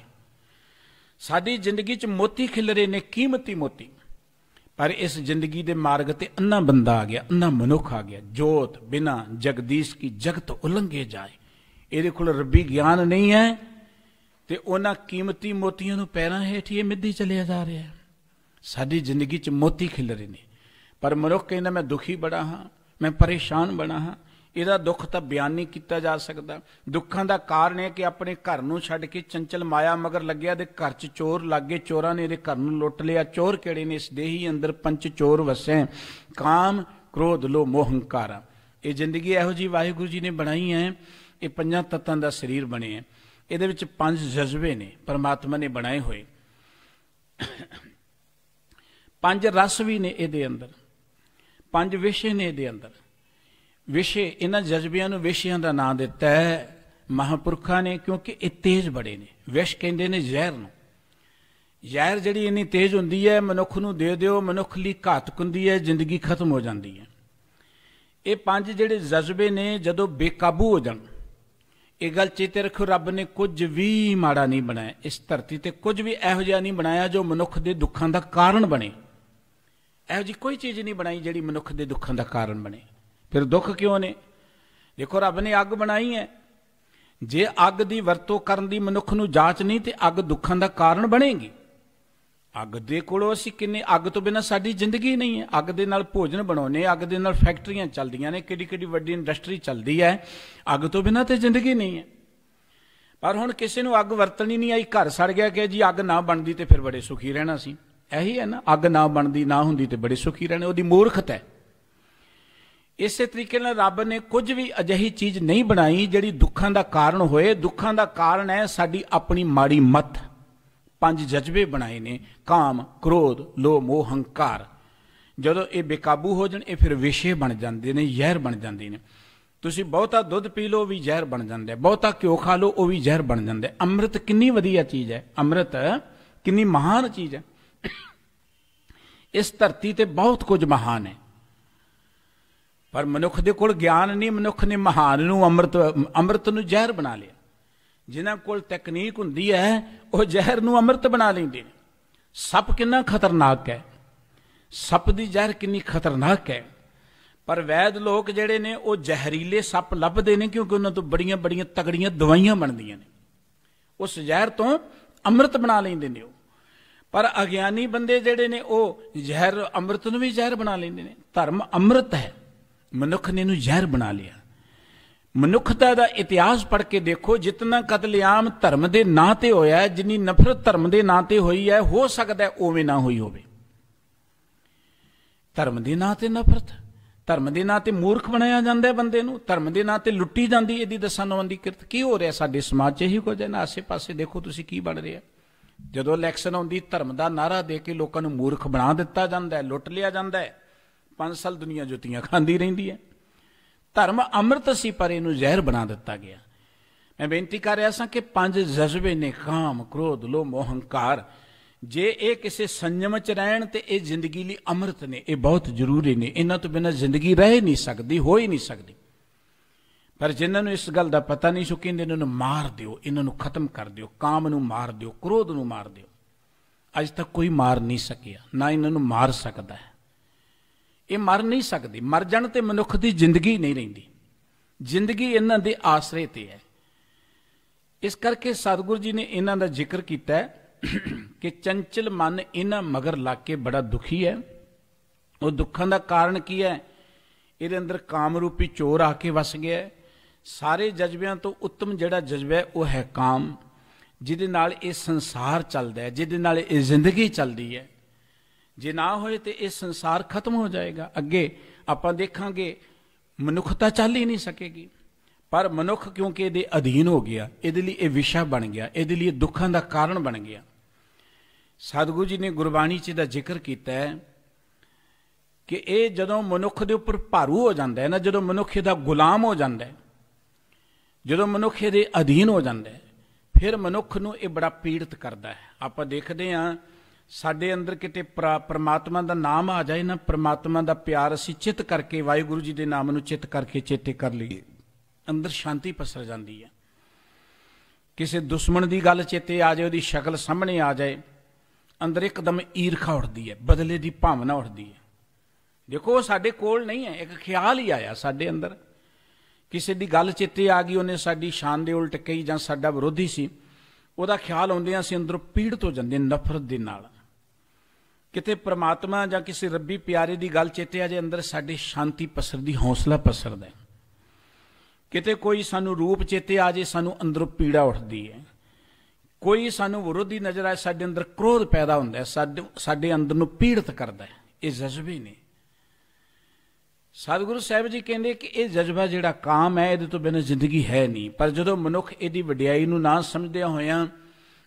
साडी जिंदगी च मोती खिलरे ने, कीमती मोती। पर इस जिंदगी दे मार्ग ते अन्ना बंदा आ गया, अन्ना मनुख आ गया। जोत बिना जगदीश की जगत उलंघे जाए। इहदे कोल रब्बी ज्ञान नहीं है ते उन्हां कीमती मोतियां नूं पैरां हेठ ही मिद्दी चलिया जा रहा है। साडी जिंदगी च मोती खिलरे ने, पर मनुख कहना मैं दुखी बड़ा हाँ, मैं परेशान बड़ा हाँ। ਇਹਦਾ दुख तो बयान नहीं किया जा सकता। दुखों का कारण है कि अपने घर नूं छड्ड के चंचल माया मगर लग्या दे घर च चोर लग गए, चोरां ने इहदे घर नूं लुट लिया। चोर किहड़े ने? इस देही अंदर पंच चोर वसे, काम क्रोध लो मोह हंकारा। ये जिंदगी इहो जी वाहिगुरू जी ने बनाई है, ये 5 तत्तां दा शरीर बने है, ਇਹਦੇ ਵਿੱਚ 5 ਜਜ਼ਬੇ ਨੇ परमात्मा ने बनाए हुए, 5 रस भी ने ਇਹਦੇ ਅੰਦਰ, 5 ਵਿਸ਼ੇ ਨੇ ਇਹਦੇ ਅੰਦਰ। ਵਿਸ਼ੇ, ਇਹਨਾਂ ਜਜ਼ਬਿਆਂ ਨੂੰ ਵਿਸ਼ਿਆਂ ਦਾ ਨਾਂ ਦਿੱਤਾ ਹੈ ਮਹਾਂਪੁਰਖਾਂ ਨੇ, ਕਿਉਂਕਿ ਇਹ ਤੇਜ਼ ਬੜੇ ਨੇ। ਵਿਸ਼ ਕਹਿੰਦੇ ਨੇ ਜ਼ਹਿਰ ਨੂੰ। ਜ਼ਹਿਰ ਜਿਹੜੀ ਇੰਨੀ ਤੇਜ਼ ਹੁੰਦੀ ਹੈ, ਮਨੁੱਖ ਨੂੰ ਦੇ ਦਿਓ, ਮਨੁੱਖ ਲਈ ਘਾਤਕ ਹੁੰਦੀ ਹੈ, ਜ਼ਿੰਦਗੀ ਖਤਮ ਹੋ ਜਾਂਦੀ ਹੈ। ਇਹ 5 ਜਿਹੜੇ ਜਜ਼ਬੇ ਨੇ ਜਦੋਂ ਬੇਕਾਬੂ ਹੋ ਜਾਣ, ਇਹ ਗੱਲ ਚੇਤੇ ਰੱਖੋ, ਰੱਬ ਨੇ ਕੁਝ ਵੀ ਮਾੜਾ ਨਹੀਂ ਬਣਾਇਆ ਇਸ ਧਰਤੀ ਤੇ, ਕੁਝ ਵੀ ਇਹੋ ਜਿਹਾ ਨਹੀਂ ਬਣਾਇਆ ਜੋ ਮਨੁੱਖ ਦੇ ਦੁੱਖਾਂ ਦਾ ਕਾਰਨ ਬਣੇ। ਇਹੋ ਜਿਹੀ ਕੋਈ ਚੀਜ਼ ਨਹੀਂ ਬਣਾਈ ਜਿਹੜੀ ਮਨੁੱਖ ਦੇ ਦੁੱਖਾਂ ਦਾ ਕਾਰਨ ਬਣੇ। ਫਿਰ ਦੁੱਖ ਕਿਉਂ ਨੇ? ਦੇਖੋ, ਰੱਬ ਨੇ ਅੱਗ ਬਣਾਈ ਹੈ, ਜੇ ਅੱਗ ਦੀ ਵਰਤੋਂ ਕਰਨ ਦੀ ਮਨੁੱਖ ਨੂੰ ਜਾਚ ਨਹੀਂ ਤੇ ਅੱਗ ਦੁੱਖਾਂ ਦਾ ਕਾਰਨ ਬਣੇਗੀ। ਅੱਗ ਦੇ ਕੋਲੋਂ ਅਸੀਂ ਕਿੰਨੇ, ਅੱਗ ਤੋਂ ਬਿਨਾਂ ਸਾਡੀ ਜ਼ਿੰਦਗੀ ਨਹੀਂ ਹੈ। ਅੱਗ ਦੇ ਨਾਲ ਭੋਜਨ ਬਣਾਉਣੇ, ਅੱਗ ਦੇ ਨਾਲ ਫੈਕਟਰੀਆਂ ਚੱਲਦੀਆਂ ਨੇ, ਕਿੱਡੀ ਕਿੱਡੀ ਵੱਡੀ ਇੰਡਸਟਰੀ ਚੱਲਦੀ ਹੈ, ਅੱਗ ਤੋਂ ਬਿਨਾਂ ਤੇ ਜ਼ਿੰਦਗੀ ਨਹੀਂ ਹੈ। ਪਰ ਹੁਣ ਕਿਸੇ ਨੂੰ ਅੱਗ ਵਰਤਣੀ ਨਹੀਂ ਆਈ, ਘਰ ਸੜ ਗਿਆ ਕਿ ਜੀ ਅੱਗ ਨਾ ਬਣਦੀ ਤੇ ਫਿਰ ਬੜੇ ਸੁਖੀ ਰਹਿਣਾ ਸੀ। ਇਹੀ ਹੈ ਨਾ, ਅੱਗ ਨਾ ਬਣਦੀ ਨਾ ਹੁੰਦੀ ਤੇ ਬੜੇ ਸੁਖੀ ਰਹਿਣੇ, ਉਹਦੀ ਮੂਰਖਤਾ ਹੈ। ਇਸੇ ਤਰੀਕੇ ਨਾਲ ਰੱਬ ਨੇ ਕੁਝ ਵੀ ਅਜਿਹੀ ਚੀਜ਼ ਨਹੀਂ ਬਣਾਈ ਜਿਹੜੀ ਦੁੱਖਾਂ ਦਾ ਕਾਰਨ ਹੋਏ। ਦੁੱਖਾਂ ਦਾ ਕਾਰਨ ਹੈ ਸਾਡੀ ਆਪਣੀ ਮਾੜੀ ਮੱਤ। 5 ਜਜ਼ਬੇ ਬਣਾਏ ਨੇ, ਕਾਮ, ਕ੍ਰੋਧ, ਲੋਭ, ਮੋਹ, ਹੰਕਾਰ। ਜਦੋਂ ਇਹ ਬੇਕਾਬੂ ਹੋ ਜਾਣ, ਇਹ ਫਿਰ ਵਿਸ਼ੇ ਬਣ ਜਾਂਦੇ ਨੇ, ਜ਼ਹਿਰ ਬਣ ਜਾਂਦੇ ਨੇ। ਤੁਸੀਂ ਬਹੁਤਾ ਦੁੱਧ ਪੀ ਲਓ ਵੀ ਜ਼ਹਿਰ ਬਣ ਜਾਂਦਾ, ਬਹੁਤਾ ਘਿਓ ਖਾ ਲਓ ਉਹ ਵੀ ਜ਼ਹਿਰ ਬਣ ਜਾਂਦਾ। ਅੰਮ੍ਰਿਤ ਕਿੰਨੀ ਵਧੀਆ ਚੀਜ਼ ਹੈ, ਅੰਮ੍ਰਿਤ ਕਿੰਨੀ ਮਹਾਨ ਚੀਜ਼ ਹੈ। ਇਸ ਧਰਤੀ ਤੇ ਬਹੁਤ ਕੁਝ ਮਹਾਨ ਹੈ, ਪਰ ਮਨੁੱਖ ਦੇ ਕੋਲ ਗਿਆਨ ਨਹੀਂ। ਮਨੁੱਖ ਨੇ ਮਹਾਨ ਨੂੰ ਅੰਮ੍ਰਿਤ ਨੂੰ ਜ਼ਹਿਰ ਬਣਾ ਲਿਆ। ਜਿਨ੍ਹਾਂ ਕੋਲ ਤਕਨੀਕ ਹੁੰਦੀ ਹੈ ਉਹ ਜ਼ਹਿਰ ਨੂੰ ਅੰਮ੍ਰਿਤ ਬਣਾ ਲੈਂਦੇ ਨੇ। ਸੱਪ ਕਿੰਨਾ ਖਤਰਨਾਕ ਹੈ, ਸੱਪ ਦੀ ਜ਼ਹਿਰ ਕਿੰਨੀ ਖਤਰਨਾਕ ਹੈ, ਪਰ ਵੈਦ ਲੋਕ ਜਿਹੜੇ ਨੇ ਉਹ ਜ਼ਹਿਰੀਲੇ ਸੱਪ ਲੱਭਦੇ ਨੇ, ਕਿਉਂਕਿ ਉਹਨਾਂ ਤੋਂ ਬੜੀਆਂ ਬੜੀਆਂ ਤਗੜੀਆਂ ਦਵਾਈਆਂ ਬਣਦੀਆਂ ਨੇ। ਉਸ ਜ਼ਹਿਰ ਤੋਂ ਅੰਮ੍ਰਿਤ ਬਣਾ ਲੈਂਦੇ ਨੇ ਉਹ। ਪਰ ਅਗਿਆਨੀ ਬੰਦੇ ਜਿਹੜੇ ਨੇ ਉਹ ਜ਼ਹਿਰ, ਅੰਮ੍ਰਿਤ ਨੂੰ ਵੀ ਜ਼ਹਿਰ ਬਣਾ ਲੈਂਦੇ ਨੇ। ਧਰਮ ਅੰਮ੍ਰਿਤ ਹੈ, ਮਨੁੱਖ ਨੇ ਇਹਨੂੰ ਜ਼ਹਿਰ ਬਣਾ ਲਿਆ। ਮਨੁੱਖਤਾ ਦਾ ਇਤਿਹਾਸ ਪੜ੍ਹ ਕੇ ਦੇਖੋ, ਜਿਤਨਾ ਕਤਲੇਆਮ ਧਰਮ ਦੇ ਨਾਂ ਤੇ ਹੋਇਆ, ਜਿੰਨੀ ਨਫ਼ਰਤ ਧਰਮ ਦੇ ਨਾਂ ਤੇ ਹੋਈ ਹੈ, ਹੋ ਸਕਦਾ ਉਵੇਂ ਨਾ ਹੋਈ ਹੋਵੇ। ਧਰਮ ਦੇ ਨਾਂ ਤੇ ਨਫ਼ਰਤ, ਧਰਮ ਦੇ ਨਾਂ ਤੇ ਮੂਰਖ ਬਣਾਇਆ ਜਾਂਦਾ ਬੰਦੇ ਨੂੰ, ਧਰਮ ਦੇ ਨਾਂ ਤੇ ਲੁੱਟੀ ਜਾਂਦੀ ਇਹਦੀ ਦਸਾਂ ਨੌਂ ਦੀ ਕਿਰਤ। ਕੀ ਹੋ ਰਿਹਾ ਸਾਡੇ ਸਮਾਜ 'ਚ? ਇਹੀ ਕੁਝ ਹੈ ਨਾ। ਆਸੇ ਪਾਸੇ ਦੇਖੋ ਤੁਸੀਂ ਕੀ ਬਣ ਰਿਹਾ। ਜਦੋਂ ਇਲੈਕਸ਼ਨ ਆਉਂਦੀ, ਧਰਮ ਦਾ ਨਾਅਰਾ ਦੇ ਕੇ ਲੋਕਾਂ ਨੂੰ ਮੂਰਖ ਬਣਾ ਦਿੱਤਾ ਜਾਂਦਾ, ਲੁੱਟ ਲਿਆ ਜਾਂਦਾ ਹੈ। 5 ਸਾਲ ਦੁਨੀਆ ਜੁੱਤੀਆਂ ਖਾਂਦੀ ਰਹਿੰਦੀ ਹੈ। ਧਰਮ ਅੰਮ੍ਰਿਤ ਸੀ, ਪਰ ਇਹਨੂੰ ਜ਼ਹਿਰ ਬਣਾ ਦਿੱਤਾ ਗਿਆ। ਮੈਂ ਬੇਨਤੀ ਕਰ ਰਿਹਾ ਸਾਂ ਕਿ 5 ਜਜ਼ਬੇ ਨੇ, ਕਾਮ, ਕ੍ਰੋਧ, ਲੋਭ, ਮੋਹ, ਹੰਕਾਰ। ਜੇ ਇਹ ਕਿਸੇ ਸੰਜਮ 'ਚ ਰਹਿਣ ਤੇ ਇਹ ਜ਼ਿੰਦਗੀ ਲਈ ਅੰਮ੍ਰਿਤ ਨੇ, ਇਹ ਬਹੁਤ ਜ਼ਰੂਰੀ ਨੇ। ਇਹਨਾਂ ਤੋਂ ਬਿਨਾਂ ਜ਼ਿੰਦਗੀ ਰਹਿ ਨਹੀਂ ਸਕਦੀ, ਹੋ ਹੀ ਨਹੀਂ ਸਕਦੀ। ਪਰ ਜਿਨ੍ਹਾਂ ਨੂੰ ਇਸ ਗੱਲ ਦਾ ਪਤਾ ਨਹੀਂ, ਸੋ ਕਹਿੰਦੇ ਇਹਨਾਂ ਨੂੰ ਮਾਰ ਦਿਓ, ਇਹਨਾਂ ਨੂੰ ਖਤਮ ਕਰ ਦਿਓ, ਕਾਮ ਨੂੰ ਮਾਰ ਦਿਓ, ਕ੍ਰੋਧ ਨੂੰ ਮਾਰ ਦਿਓ। ਅੱਜ ਤੱਕ ਕੋਈ ਮਾਰ ਨਹੀਂ ਸਕਿਆ, ਨਾ ਇਹਨਾਂ ਨੂੰ ਮਾਰ ਸਕਦਾ ਹੈ। ਇਹ ਮਰ ਨਹੀਂ ਸਕਦੇ। ਮਰ ਜਾਣ ਤੇ ਮਨੁੱਖ ਦੀ ਜ਼ਿੰਦਗੀ ਨਹੀਂ ਰਹਿੰਦੀ। ਜ਼ਿੰਦਗੀ ਇਹਨਾਂ ਦੇ ਆਸਰੇ ਤੇ ਹੈ। ਇਸ ਕਰਕੇ ਸਤਿਗੁਰੂ ਜੀ ਨੇ ਇਹਨਾਂ ਦਾ ਜ਼ਿਕਰ ਕੀਤਾ ਕਿ ਚੰਚਲ ਮਨ ਇਹਨਾਂ ਮਗਰ ਲੱਗ ਕੇ ਬੜਾ ਦੁਖੀ ਹੈ। ਉਹ ਦੁੱਖਾਂ ਦਾ ਕਾਰਨ ਕੀ ਹੈ? ਇਹਦੇ ਅੰਦਰ ਕਾਮ ਰੂਪੀ ਚੋਰ ਆ ਕੇ ਵਸ ਗਿਆ। ਸਾਰੇ ਜਜ਼ਬਿਆਂ ਤੋਂ ਉੱਤਮ ਜਿਹੜਾ ਜਜ਼ਬਾ ਹੈ ਉਹ ਹੈ ਕਾਮ, ਜਿਹਦੇ ਨਾਲ ਇਹ ਸੰਸਾਰ ਚੱਲਦਾ ਹੈ, ਜਿਹਦੇ ਨਾਲ ਇਹ ਜ਼ਿੰਦਗੀ ਚੱਲਦੀ ਹੈ। ਜੇ ਨਾ ਹੋਏ ਤੇ ਇਹ ਸੰਸਾਰ ਖਤਮ ਹੋ ਜਾਏਗਾ। ਅੱਗੇ ਆਪਾਂ ਦੇਖਾਂਗੇ ਮਨੁੱਖਤਾ ਚੱਲ ਹੀ ਨਹੀਂ ਸਕੇਗੀ। ਪਰ ਮਨੁੱਖ ਕਿਉਂਕਿ ਇਹਦੇ ਅਧੀਨ ਹੋ ਗਿਆ, ਇਹਦੇ ਲਈ ਇਹ ਵਿਸ਼ਾ ਬਣ ਗਿਆ, ਇਹਦੇ ਲਈ ਦੁੱਖਾਂ ਦਾ ਕਾਰਨ ਬਣ ਗਿਆ। ਸਤਿਗੁਰੂ ਜੀ ਨੇ ਗੁਰਬਾਣੀ 'ਚ ਇਹਦਾ ਜ਼ਿਕਰ ਕੀਤਾ ਹੈ ਕਿ ਇਹ ਜਦੋਂ ਮਨੁੱਖ ਦੇ ਉੱਪਰ ਭਾਰੂ ਹੋ ਜਾਂਦਾ ਹੈ ਨਾ, ਜਦੋਂ ਮਨੁੱਖ ਇਹਦਾ ਗੁਲਾਮ ਹੋ ਜਾਂਦਾ ਹੈ, ਜਦੋਂ ਮਨੁੱਖ ਇਹਦੇ ਅਧੀਨ ਹੋ ਜਾਂਦਾ ਹੈ, ਫਿਰ ਮਨੁੱਖ ਨੂੰ ਇਹ ਬੜਾ ਪੀੜਤ ਕਰਦਾ ਹੈ। ਆਪਾਂ ਦੇਖਦੇ ਹਾਂ ਸਾਡੇ ਅੰਦਰ ਕਿਤੇ ਪ੍ਰਮਾਤਮਾ ਦਾ ਨਾਮ ਆ ਜਾਏ ਨਾ, ਪ੍ਰਮਾਤਮਾ ਦਾ ਪਿਆਰ ਅਸੀਂ ਚਿੱਤ ਕਰਕੇ, ਵਾਹਿਗੁਰੂ ਜੀ ਦੇ ਨਾਮ ਨੂੰ ਚਿੱਤ ਕਰਕੇ ਚੇਤੇ ਕਰ ਲਈਏ, ਅੰਦਰ ਸ਼ਾਂਤੀ ਪਸਰ ਜਾਂਦੀ ਹੈ। ਕਿਸੇ ਦੁਸ਼ਮਣ ਦੀ ਗੱਲ ਚੇਤੇ ਆ ਜਾਏ, ਉਹਦੀ ਸ਼ਕਲ ਸਾਹਮਣੇ ਆ ਜਾਏ, ਅੰਦਰ ਇੱਕਦਮ ਈਰਖਾ ਉੱਠਦੀ ਹੈ, ਬਦਲੇ ਦੀ ਭਾਵਨਾ ਉੱਠਦੀ ਹੈ। ਦੇਖੋ ਉਹ ਸਾਡੇ ਕੋਲ ਨਹੀਂ ਹੈ, ਇੱਕ ਖਿਆਲ ਹੀ ਆਇਆ ਸਾਡੇ ਅੰਦਰ। ਕਿਸੇ ਦੀ ਗੱਲ ਚੇਤੇ ਆ ਗਈ, ਉਹਨੇ ਸਾਡੀ ਸ਼ਾਨ ਦੇ ਉਲਟ ਕਹੀ ਜਾਂ ਸਾਡਾ ਵਿਰੋਧੀ ਸੀ, ਉਹਦਾ ਖਿਆਲ ਆਉਂਦਿਆਂ ਅਸੀਂ ਅੰਦਰੋਂ ਪੀੜਤ ਹੋ ਜਾਂਦੇ ਨਫ਼ਰਤ ਦੇ ਨਾਲ। ਕਿਤੇ ਪ੍ਰਮਾਤਮਾ ਜਾਂ ਕਿਸੇ ਰੱਬੀ ਪਿਆਰੇ ਦੀ ਗੱਲ ਚੇਤੇ ਆ ਜਾਏ, ਅੰਦਰ ਸਾਡੇ ਸ਼ਾਂਤੀ ਪਸਰਦੀ, ਹੌਸਲਾ ਪਸਰਦਾ। ਕਿਤੇ ਕੋਈ ਸਾਨੂੰ ਰੂਪ ਚੇਤੇ ਆ ਜਾਏ, ਸਾਨੂੰ ਅੰਦਰੋਂ ਪੀੜਾ ਉੱਠਦੀ ਹੈ। ਕੋਈ ਸਾਨੂੰ ਵਿਰੋਧੀ ਨਜ਼ਰ ਆਏ, ਸਾਡੇ ਅੰਦਰ ਕ੍ਰੋਧ ਪੈਦਾ ਹੁੰਦਾ ਹੈ, ਸਾਡੇ ਅੰਦਰ ਨੂੰ ਪੀੜਤ ਕਰਦਾ ਹੈ। ਇਹ ਜਜ਼ਬੇ ਨੇ। ਸਤਿਗੁਰੂ ਸਾਹਿਬ ਜੀ ਕਹਿੰਦੇ ਕਿ ਇਹ ਜਜ਼ਬਾ ਜਿਹੜਾ ਕਾਮ ਹੈ, ਇਹਦੇ ਤੋਂ ਬਿਨਾਂ ਜ਼ਿੰਦਗੀ ਹੈ ਨਹੀਂ। ਪਰ ਜਦੋਂ ਮਨੁੱਖ ਇਹਦੀ ਵਡਿਆਈ ਨੂੰ ਨਾ ਸਮਝਦਿਆਂ ਹੋਇਆਂ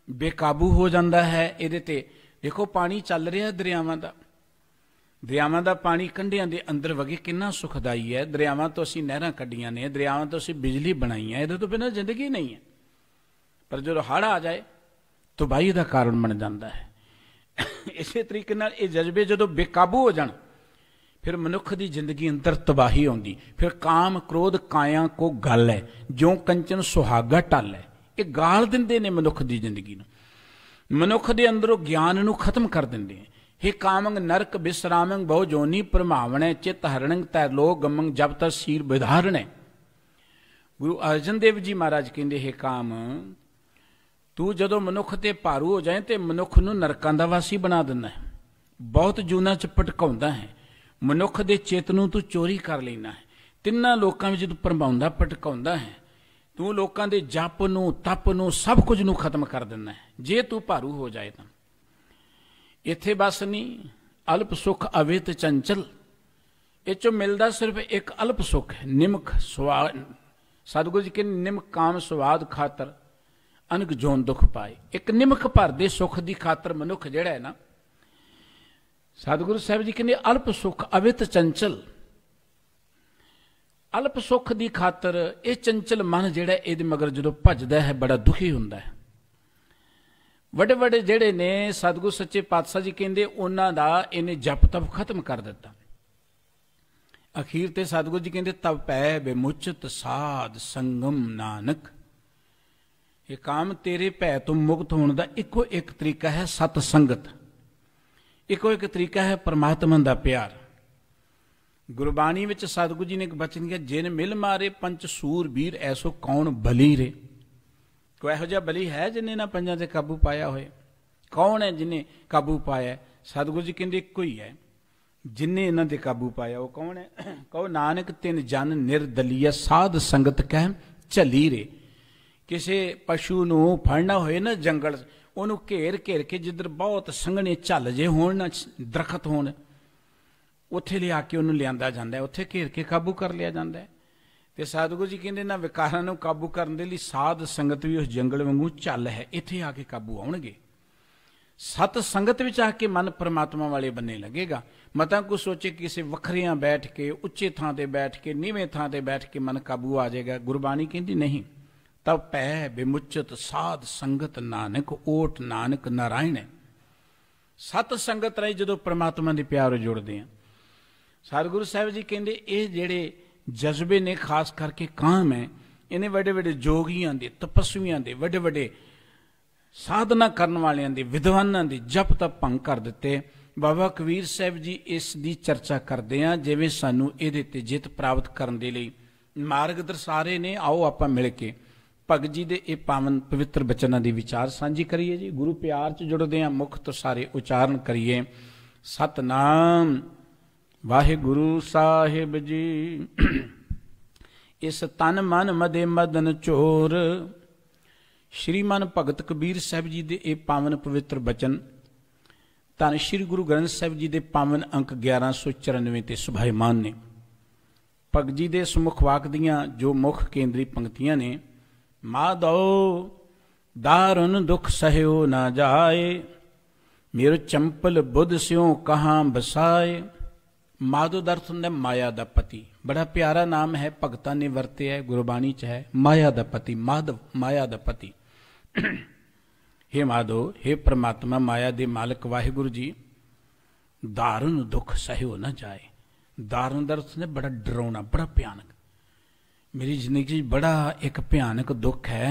ਬੇਕਾਬੂ ਹੋ ਜਾਂਦਾ ਹੈ ਇਹਦੇ ਤੇ, ਦੇਖੋ ਪਾਣੀ ਚੱਲ ਰਿਹਾ ਦਰਿਆਵਾਂ ਦਾ ਪਾਣੀ ਕੰਢਿਆਂ ਦੇ ਅੰਦਰ ਵਗੇ ਕਿੰਨਾ ਸੁਖਦਾਈ ਹੈ। ਦਰਿਆਵਾਂ ਤੋਂ ਅਸੀਂ ਨਹਿਰਾਂ ਕੱਢੀਆਂ ਨੇ, ਦਰਿਆਵਾਂ ਤੋਂ ਅਸੀਂ ਬਿਜਲੀ ਬਣਾਈ ਹੈ, ਇਹਦੇ ਤੋਂ ਬਿਨਾਂ ਜ਼ਿੰਦਗੀ ਨਹੀਂ ਹੈ। ਪਰ ਜਦੋਂ ਹੜ੍ਹ ਆ ਜਾਏ ਤਬਾਹੀ ਦਾ ਕਾਰਨ ਬਣ ਜਾਂਦਾ ਹੈ। ਇਸੇ ਤਰੀਕੇ ਨਾਲ ਇਹ ਜਜ਼ਬੇ ਜਦੋਂ ਬੇਕਾਬੂ ਹੋ ਜਾਣ ਫਿਰ ਮਨੁੱਖ ਦੀ ਜ਼ਿੰਦਗੀ ਅੰਦਰ ਤਬਾਹੀ ਆਉਂਦੀ। ਫਿਰ ਕਾਮ ਕ੍ਰੋਧ ਕਾਇਆ ਕੋ ਗਲ ਹੈ, ਜਿਉਂ ਕੰਚਨ ਸੁਹਾਗਾ ਟਲ ਹੈ। ਇਹ ਗਾਲ ਦਿੰਦੇ ਨੇ ਮਨੁੱਖ ਦੀ ਜ਼ਿੰਦਗੀ ਨੂੰ, ਮਨੁੱਖ ਦੇ ਅੰਦਰੋਂ ਗਿਆਨ ਨੂੰ ਖਤਮ ਕਰ ਦਿੰਦੇ ਹੈ। हे कामंग नरक विश्रामंग बहु जोनी प्रमावण चित्त हरणंग तैलो गमंग जब तक सीर विधारण। गुरु अर्जन देव जी महाराज कहते हे काम तू जदों मनुख ते भारू हो जाए तो मनुख नूं नरकां दा वासी बना दिंदा है, बहुत जूना च भटकाउंदा है, मनुख दे चेत नूं तू चोरी कर लैंदा है, तिन्नां लोकां विच तू भरमाउंदा भटकाउंदा है, तू लोकां दे जप नूं तप नूं सब कुछ नूं खत्म कर दिंदा है जे तू भारू हो जाए तां। इत्थे बस नहीं, अल्प सुख अवित चंचल, इस मिलता सिर्फ एक अल्प सुख है, निमक स्वाद। सतगुरु जी के निमक काम स्वाद खातर अनक जोन दुख पाए। एक निमक भर दे सुख की खातर मनुख जिहड़ा है ना, सतगुरु साहब जी कहते अल्प सुख अवित चंचल, अल्प सुख की खातर ये चंचल मन जिहड़ा इहदे मगर जदों भजदा है बड़ा दुखी हुंदा है। वड्डे वड्डे जिहड़े ने सतगुरु सच्चे पातशाह जी कहते उन्हां दा इन्हें जप तप खत्म कर दिता। अखीर ते सतगुरु जी कहते तब पै बेमुचत साध संगम नानक। ये काम तेरे भै तो मुक्त होने का इको एक तरीका है सत संगत, इको एक तरीका है परमात्मा का प्यार। गुरबाणी विच सतगुरु जी ने एक बचन किया, जिन मिल मारे पंच सूर वीर ऐसो कौन बली रे। कोई इहो जिहा बली है जिन्हें इन्हां पंजां ते काबू पाया होए? कौन है जिन्हें काबू पाया? सतगुरु जी कहते इको ही है जिन्हें इन्हां ते काबू पाया। वो कौन है? कहो नानक तिन जन निर्दलीय साध संगत कह झली रे। किसी पशु नूं फड़ना होए ना जंगल, उहनूं घेर घेर के जिधर बहुत संघने झल जे होण ना दरखत होण, उत्थे लिया के उहनूं लिआंदा जांदा है, उत्थे घेर के काबू कर लिया जांदा है। ते सतगुरु जी कहते इन्हां विकारां नूं काबू करने दे लई साध संगत भी उस जंगल वांगू झल है, इत्थे आके काबू आउणगे। सत संगत विच आके मन परमात्मा वाले बन्ने लगेगा। मतां को सोचे किसी वखरियां बैठ के, उच्चे थां ते बैठ के, नीवें थां ते बैठ के मन काबू आ जाएगा। गुरबाणी कहती नहीं, तब पै बेमुचत साध संगत नानक ओट नानक नारायण है। सत संगत राही जदों परमात्मा दे प्यार जुड़दे हैं। सतगुरु साहिब जी कहते ये जिहड़े जज्बे ने खास करके काम है, इन्हें वड्डे वड्डे जोगियां दे, तपस्वियां दे, वड्डे वड्डे साधना करने वालियां दे, विद्वानां दे जप तप भंग कर दिते। बाबा कबीर साहब जी इस दी चर्चा करते हैं जिवें सानू इहदे ते जित प्राप्त करने दे लई मार्ग दर्शा ने। आओ आपां मिल के भगत जी दे इह पावन पवित्र बचनां दी विचार सांझी करिए जी। गुरु प्यार च जुड़दे हैं, मुख तो सारे उचारण करिए सतनाम वाहिगुरु साहिब जी। इस तन मन मदे मदन चोर श्रीमान भगत कबीर साहब जी दे ये पावन पवित्र बचन धन श्री गुरु ग्रंथ साहब जी दे पावन अंक 1194 ते सुभाईमान ने। भगत जी दे सुमुख वाक दियां जो मुख केंद्री पंक्तियां ने, माधो दारुण दुख सहयो ना जाए, मेरो चंपल बुध स्यों कहाँ बसाए। माधो दा अर्थ हुंदा माया दा पति। बड़ा प्यारा नाम है, भगतां ने वरतिया है, गुरबाणी च है, माया दा पति। माधव माया दा पति। हे माधो, हे परमात्मा माया दे मालक वाहिगुरु जी, दारुण दुख सहयो ना जाए। दारुण दा अर्थ हुंदा बड़ा डरावना, बड़ा भयानक। मेरी जिंदगी बड़ा एक भयानक दुख है,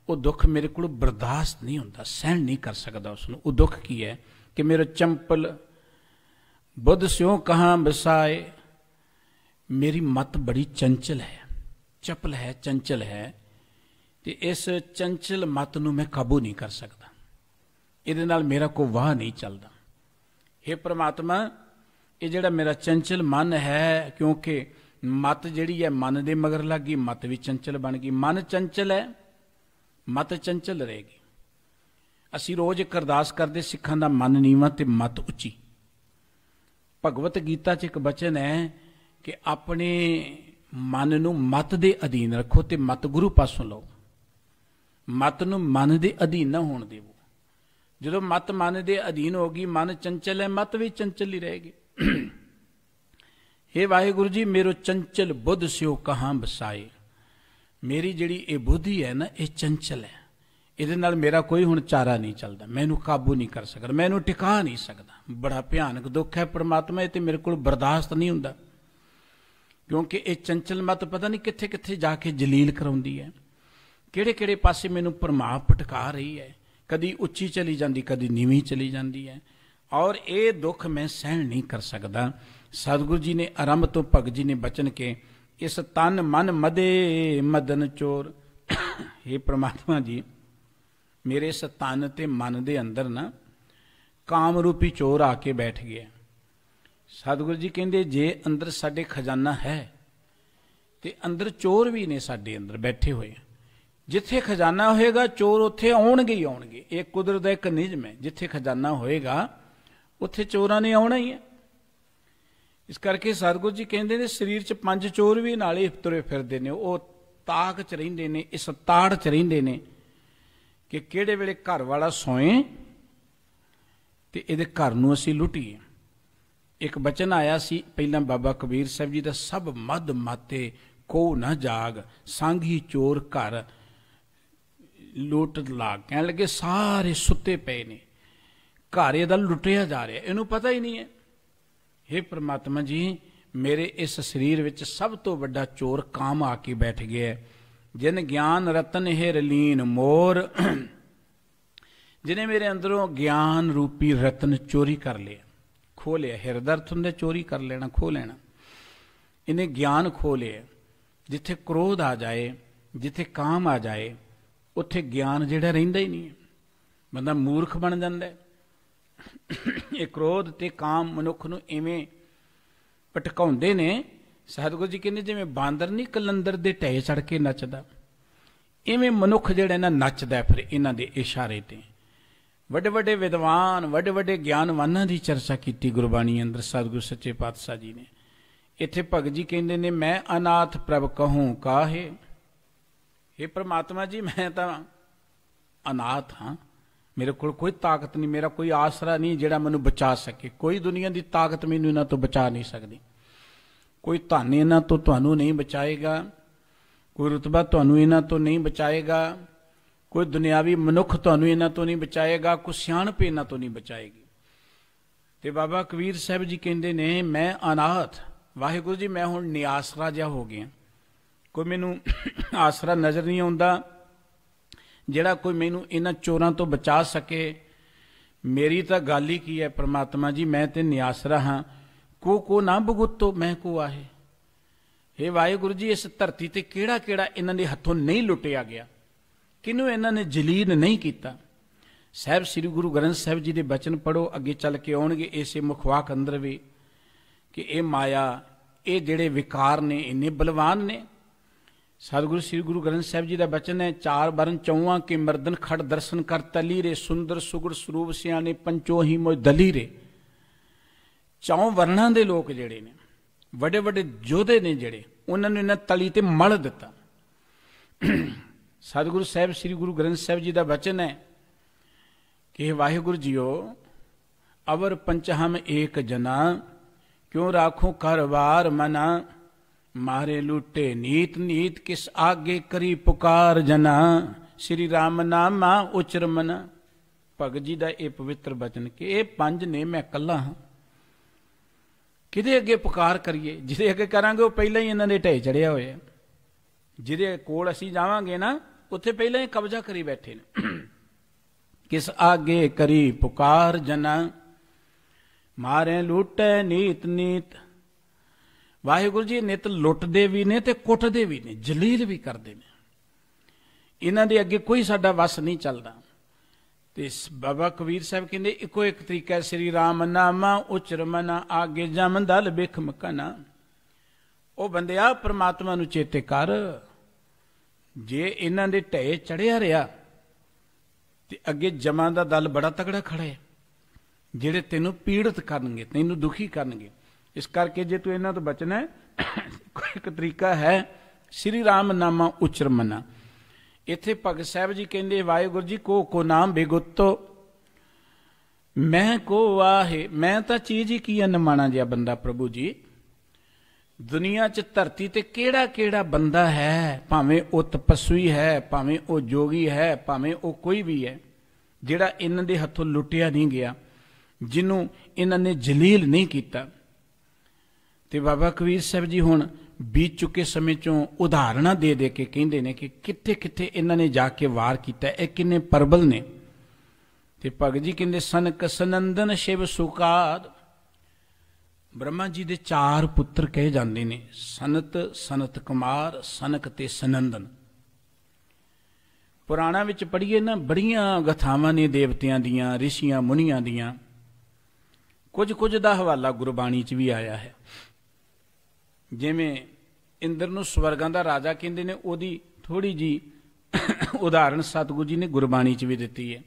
वो दुख मेरे को बर्दाश्त नहीं होता, सहन नहीं कर सकता उसनूं। वो दुख की है कि मेरा चंपल बुध स्यों कहाँ बसाए, मेरी मत बड़ी चंचल है, चपल है, चंचल है, ते इस चंचल मत नूं मैं काबू नहीं कर सकता, इहदे नाल मेरा कोई वाह नहीं चलता। हे परमात्मा, ये जिहड़ा मेरा चंचल मन है, क्योंकि मत जिहड़ी है मन दे मगर लग गई, मत भी चंचल बन गई। मन चंचल है, मत चंचल रहेगी। असीं रोज़ एक अरदास करदे, सिखां दा मन नीवां ते मत उच्ची। भगवत गीता च एक बचन है कि अपने मन नूं मत दे अधीन रखो ते मत गुरु पासों लो। मत नूं मन दे अधीन ना होण देवो। जो मत मन दे अधीन होगी, मन चंचल है, मत भी चंचल ही रहेगी। हे वाहिगुरु जी, मेरो चंचल बुद्ध स्यो कहाँ बसाए। मेरी जिहड़ी ये बुद्धि है ना, ये चंचल है, ਇਹਦੇ ਨਾਲ ਮੇਰਾ ਕੋਈ ਹੁਣ ਚਾਰਾ ਨਹੀਂ ਚੱਲਦਾ, ਮੈਨੂੰ ਕਾਬੂ ਨਹੀਂ ਕਰ ਸਕਦਾ, ਮੈਨੂੰ ਟਿਕਾ ਨਹੀਂ ਸਕਦਾ। ਬੜਾ ਭਿਆਨਕ ਦੁੱਖ ਹੈ ਪਰਮਾਤਮਾ, ਇਹ ਤੇ ਮੇਰੇ ਕੋਲ ਬਰਦਾਸ਼ਤ ਨਹੀਂ ਹੁੰਦਾ, ਕਿਉਂਕਿ ਇਹ ਚੰਚਲ ਮਤ ਪਤਾ ਨਹੀਂ ਕਿੱਥੇ ਕਿੱਥੇ ਜਾ ਕੇ ਜਲੀਲ ਕਰਾਉਂਦੀ ਹੈ, ਕਿਹੜੇ ਕਿਹੜੇ ਪਾਸੇ ਮੈਨੂੰ ਭਰਮਾ ਭਟਕਾ ਰਹੀ ਹੈ, ਕਦੀ ਉੱਚੀ ਚਲੀ ਜਾਂਦੀ, ਕਦੀ ਨੀਵੀਂ ਚਲੀ ਜਾਂਦੀ ਹੈ, ਔਰ ਇਹ ਦੁੱਖ ਮੈਂ ਸਹਿਣ ਨਹੀਂ ਕਰ ਸਕਦਾ। ਸਤਿਗੁਰੂ ਜੀ ਨੇ ਆਰੰਭ ਤੋਂ ਭਗਤ ਜੀ ਨੇ ਬਚਨ ਕੇ ਇਸ ਤਨ ਮਨ ਮਦੇ ਮਦਨ ਚੋਰ। हे परमात्मा जी, मेरे इस तन ते मन दे अंदर ना काम रूपी चोर आके बैठ गया। सतगुरु जी कहते जे अंदर साडे खजाना है ते अंदर चोर भी ने साडे अंदर बैठे हुए। जिथे खजाना होएगा चोर उत्थे आउणगे ही आउणगे। एक कुदरत का एक नियम है, जिथे खजाना होएगा उत्थे चोरां ने आउणा ही है। इस करके सतगुरु जी कहते ने शरीर च 5 चोर भी नाले तुरे फिरदे ने, वो ताक च रहिंदे ने, इस ताड़ च रहिंदे ने कि किहड़े वेले घर वाला सोए ते इहदे घर नूं असीं लुटीए। एक बचन आया सी पहलां बाबा कबीर साहब जी दा, सब मद माते को ना जाग, सांघी चोर घर लुट लाग। कहण लगे सारे सुत्ते पे ने, घर इहदा लुटिया जा रहा, इहनूं पता ही नहीं है। हे परमात्मा जी, मेरे इस शरीर विच सब तो वड्डा चोर काम आके बैठ गया है। जिन ज्ञान रतन है रलीन मोर, जिन्हें मेरे अंदरों ज्ञान रूपी रतन चोरी कर लिया, खो लिया। हिरदा अर्थ हुंदा चोरी कर लेना, खो लेना। इन्हें ज्ञान खो लिया। जिथे क्रोध आ जाए, जिथे काम आ जाए, उत्थे ज्ञान जिहड़ा रहिंदा ही नहीं है, बंदा मूर्ख बन जांदा है। ये क्रोध ते काम मनुख नूं इवें भटकाउंदे ने। सतगुरु जी कहते जिवें बांदर नहीं कलंदर दे ढे चढ़ के नचदा, इवें मनुख जिहड़ा ना नचदा फिर इन्हां दे इशारे ते। वड्डे वड्डे विद्वान, वड्डे वड्डे ज्ञानवानां दी चर्चा कीती गुरबाणी अंदर सतगुरु सच्चे पातशाह जी ने। इत्थे भगत जी कहंदे ने मैं अनाथ प्रभ कहूं काहे। हे परमात्मा जी, मैं तां अनाथ हाँ, मेरे कोल कोई ताकत नहीं, मेरा कोई आसरा नहीं जिहड़ा मैनूं बचा सके। कोई दुनिया की ताकत मैनूं इन्हां तों बचा नहीं सकदी। कोई धन इन्हां तो तुहानूं नहीं बचाएगा, कोई रुतबा तुहानूं इन्हां तो नहीं बचाएगा, कोई दुनियावी मनुख तुहानूं इन्हां तो नहीं बचाएगा, कोई सियाणप इन्हां तो नहीं बचाएगी। ते बाबा कबीर साहब जी कहंदे ने मैं अनाथ, वाहिगुरू जी मैं हुण निआसरा जिहा हो गया, कोई मैनूं आसरा नज़र नहीं आउंदा जिहड़ा कोई मैनूं इन्हां चोरां तो बचा सके। मेरी तां गल ही की है परमात्मा जी, मैं ते निआसरा हाँ, को ना भुगतो मैं को आहे। हे वाहिगुरू जी, इस धरती ते केड़ा केड़ा इन्हां दे हत्थों नहीं लुटिया गया, किनू इन्हां ने जलील नहीं किया। साहब श्री गुरु ग्रंथ साहब जी के बचन पढ़ो, अगे चल के आउणगे इसे मुखवाक अंदर भी कि ये माया, ये जिहड़े विकार ने इन्ने बलवान ने। सतगुरु श्री गुरु ग्रंथ साहब जी का बचन है 4 बरन 54 के मर्दन खड़ दर्शन कर तली रे, सुंदर सुगड़ स्वरूप सियाने पंचो ही मोय दली रे। 4 वर्णां दे लोग जिहड़े ने, वड्डे वड्डे योधे ने जिहड़े, उन्होंने इन्हां तली ते मल दिता। सतगुरु साहब श्री गुरु ग्रंथ साहब जी का बचन है कि वाहिगुरु जीओ अवर पंचहम एक जना, क्यों राखो कर वार मना, मारे लूटे नीत नीत किस आगे करी पुकार जना, श्री राम नामा उचर मना। भगत जी का यह पवित्र बचन कि ये 5 ने मैं कला हाँ, किदे अगे पुकार करिए, जिदे अगे करांगे वो पहले ही इन्हां दे ढे चढ़िया होया, जिदे कोल असीं जावांगे ना उत्थे पहले ही कब्जा करी बैठे ने। किस आगे करी पुकार जना, मारे लूटे नीत नीत। वाहिगुरू जी नित लुटदे भी ने ते कुटदे भी ने, जलील भी करदे ने। इन्हां दे अगे कोई साडा वस नहीं चलदा। ते बाबा कबीर साहब कहंदे इको एक तरीका श्री राम नामा उचर मना, आगे जम दल बिख मकना। ओ बंदिया परमात्मा नूं चेते कर, जे इन्हां दे ढे चढ़िया रहा ते अगे जमां दा दल बड़ा तगड़ा खड़ा है, जिहड़े तैनूं पीड़ित करनगे, तैनूं दुखी करनगे। इस करके जे तू इन्हां तो बचना है एक तरीका है श्री राम नामा उचर मना। इत्थे भगत साहब जी कहते वाहिगुरू जी को नाम बेगुतो मैं को वाहे, मैं तो चीज ही की अनमाना जिहा बंदा। प्रभु जी दुनिया च धरती ते केड़ा केड़ा बंदा है, भावें वो तपस्वी है, भावें वो जोगी है, भावें वो कोई भी है, जिहड़ा इन्हां दे हत्थों लुटिया नहीं गया, जिन्हों इन्हां ने जलील नहीं किया। ते बाबा कबीर साहब जी हुण बीत चुके समय चों उदाहरणा दे दे के कहंदे ने कि कित्थे कित्थे इन्हां ने जाके वार कीता, ये किन्ने परबल ने। ते भगत जी कहंदे सनक सनंदन शिव सुकाद, ब्रह्मा जी दे 4 पुत्र कहे जाते हैं, सनत सनत कुमार सनक ते सनंदन। पुराणा विच पढ़िए ना बड़ियां गथावां ने देवतियां दियां, ऋषियां मुनियां दियां, कुछ कुछ दा हवाला गुरबाणी च भी आया है। जिवें इंद्र नूं स्वर्गां दा राजा कहंदे ने, ओदी थोड़ी जी उदाहरण सतगुरु जी ने गुरबाणी च भी दिती है।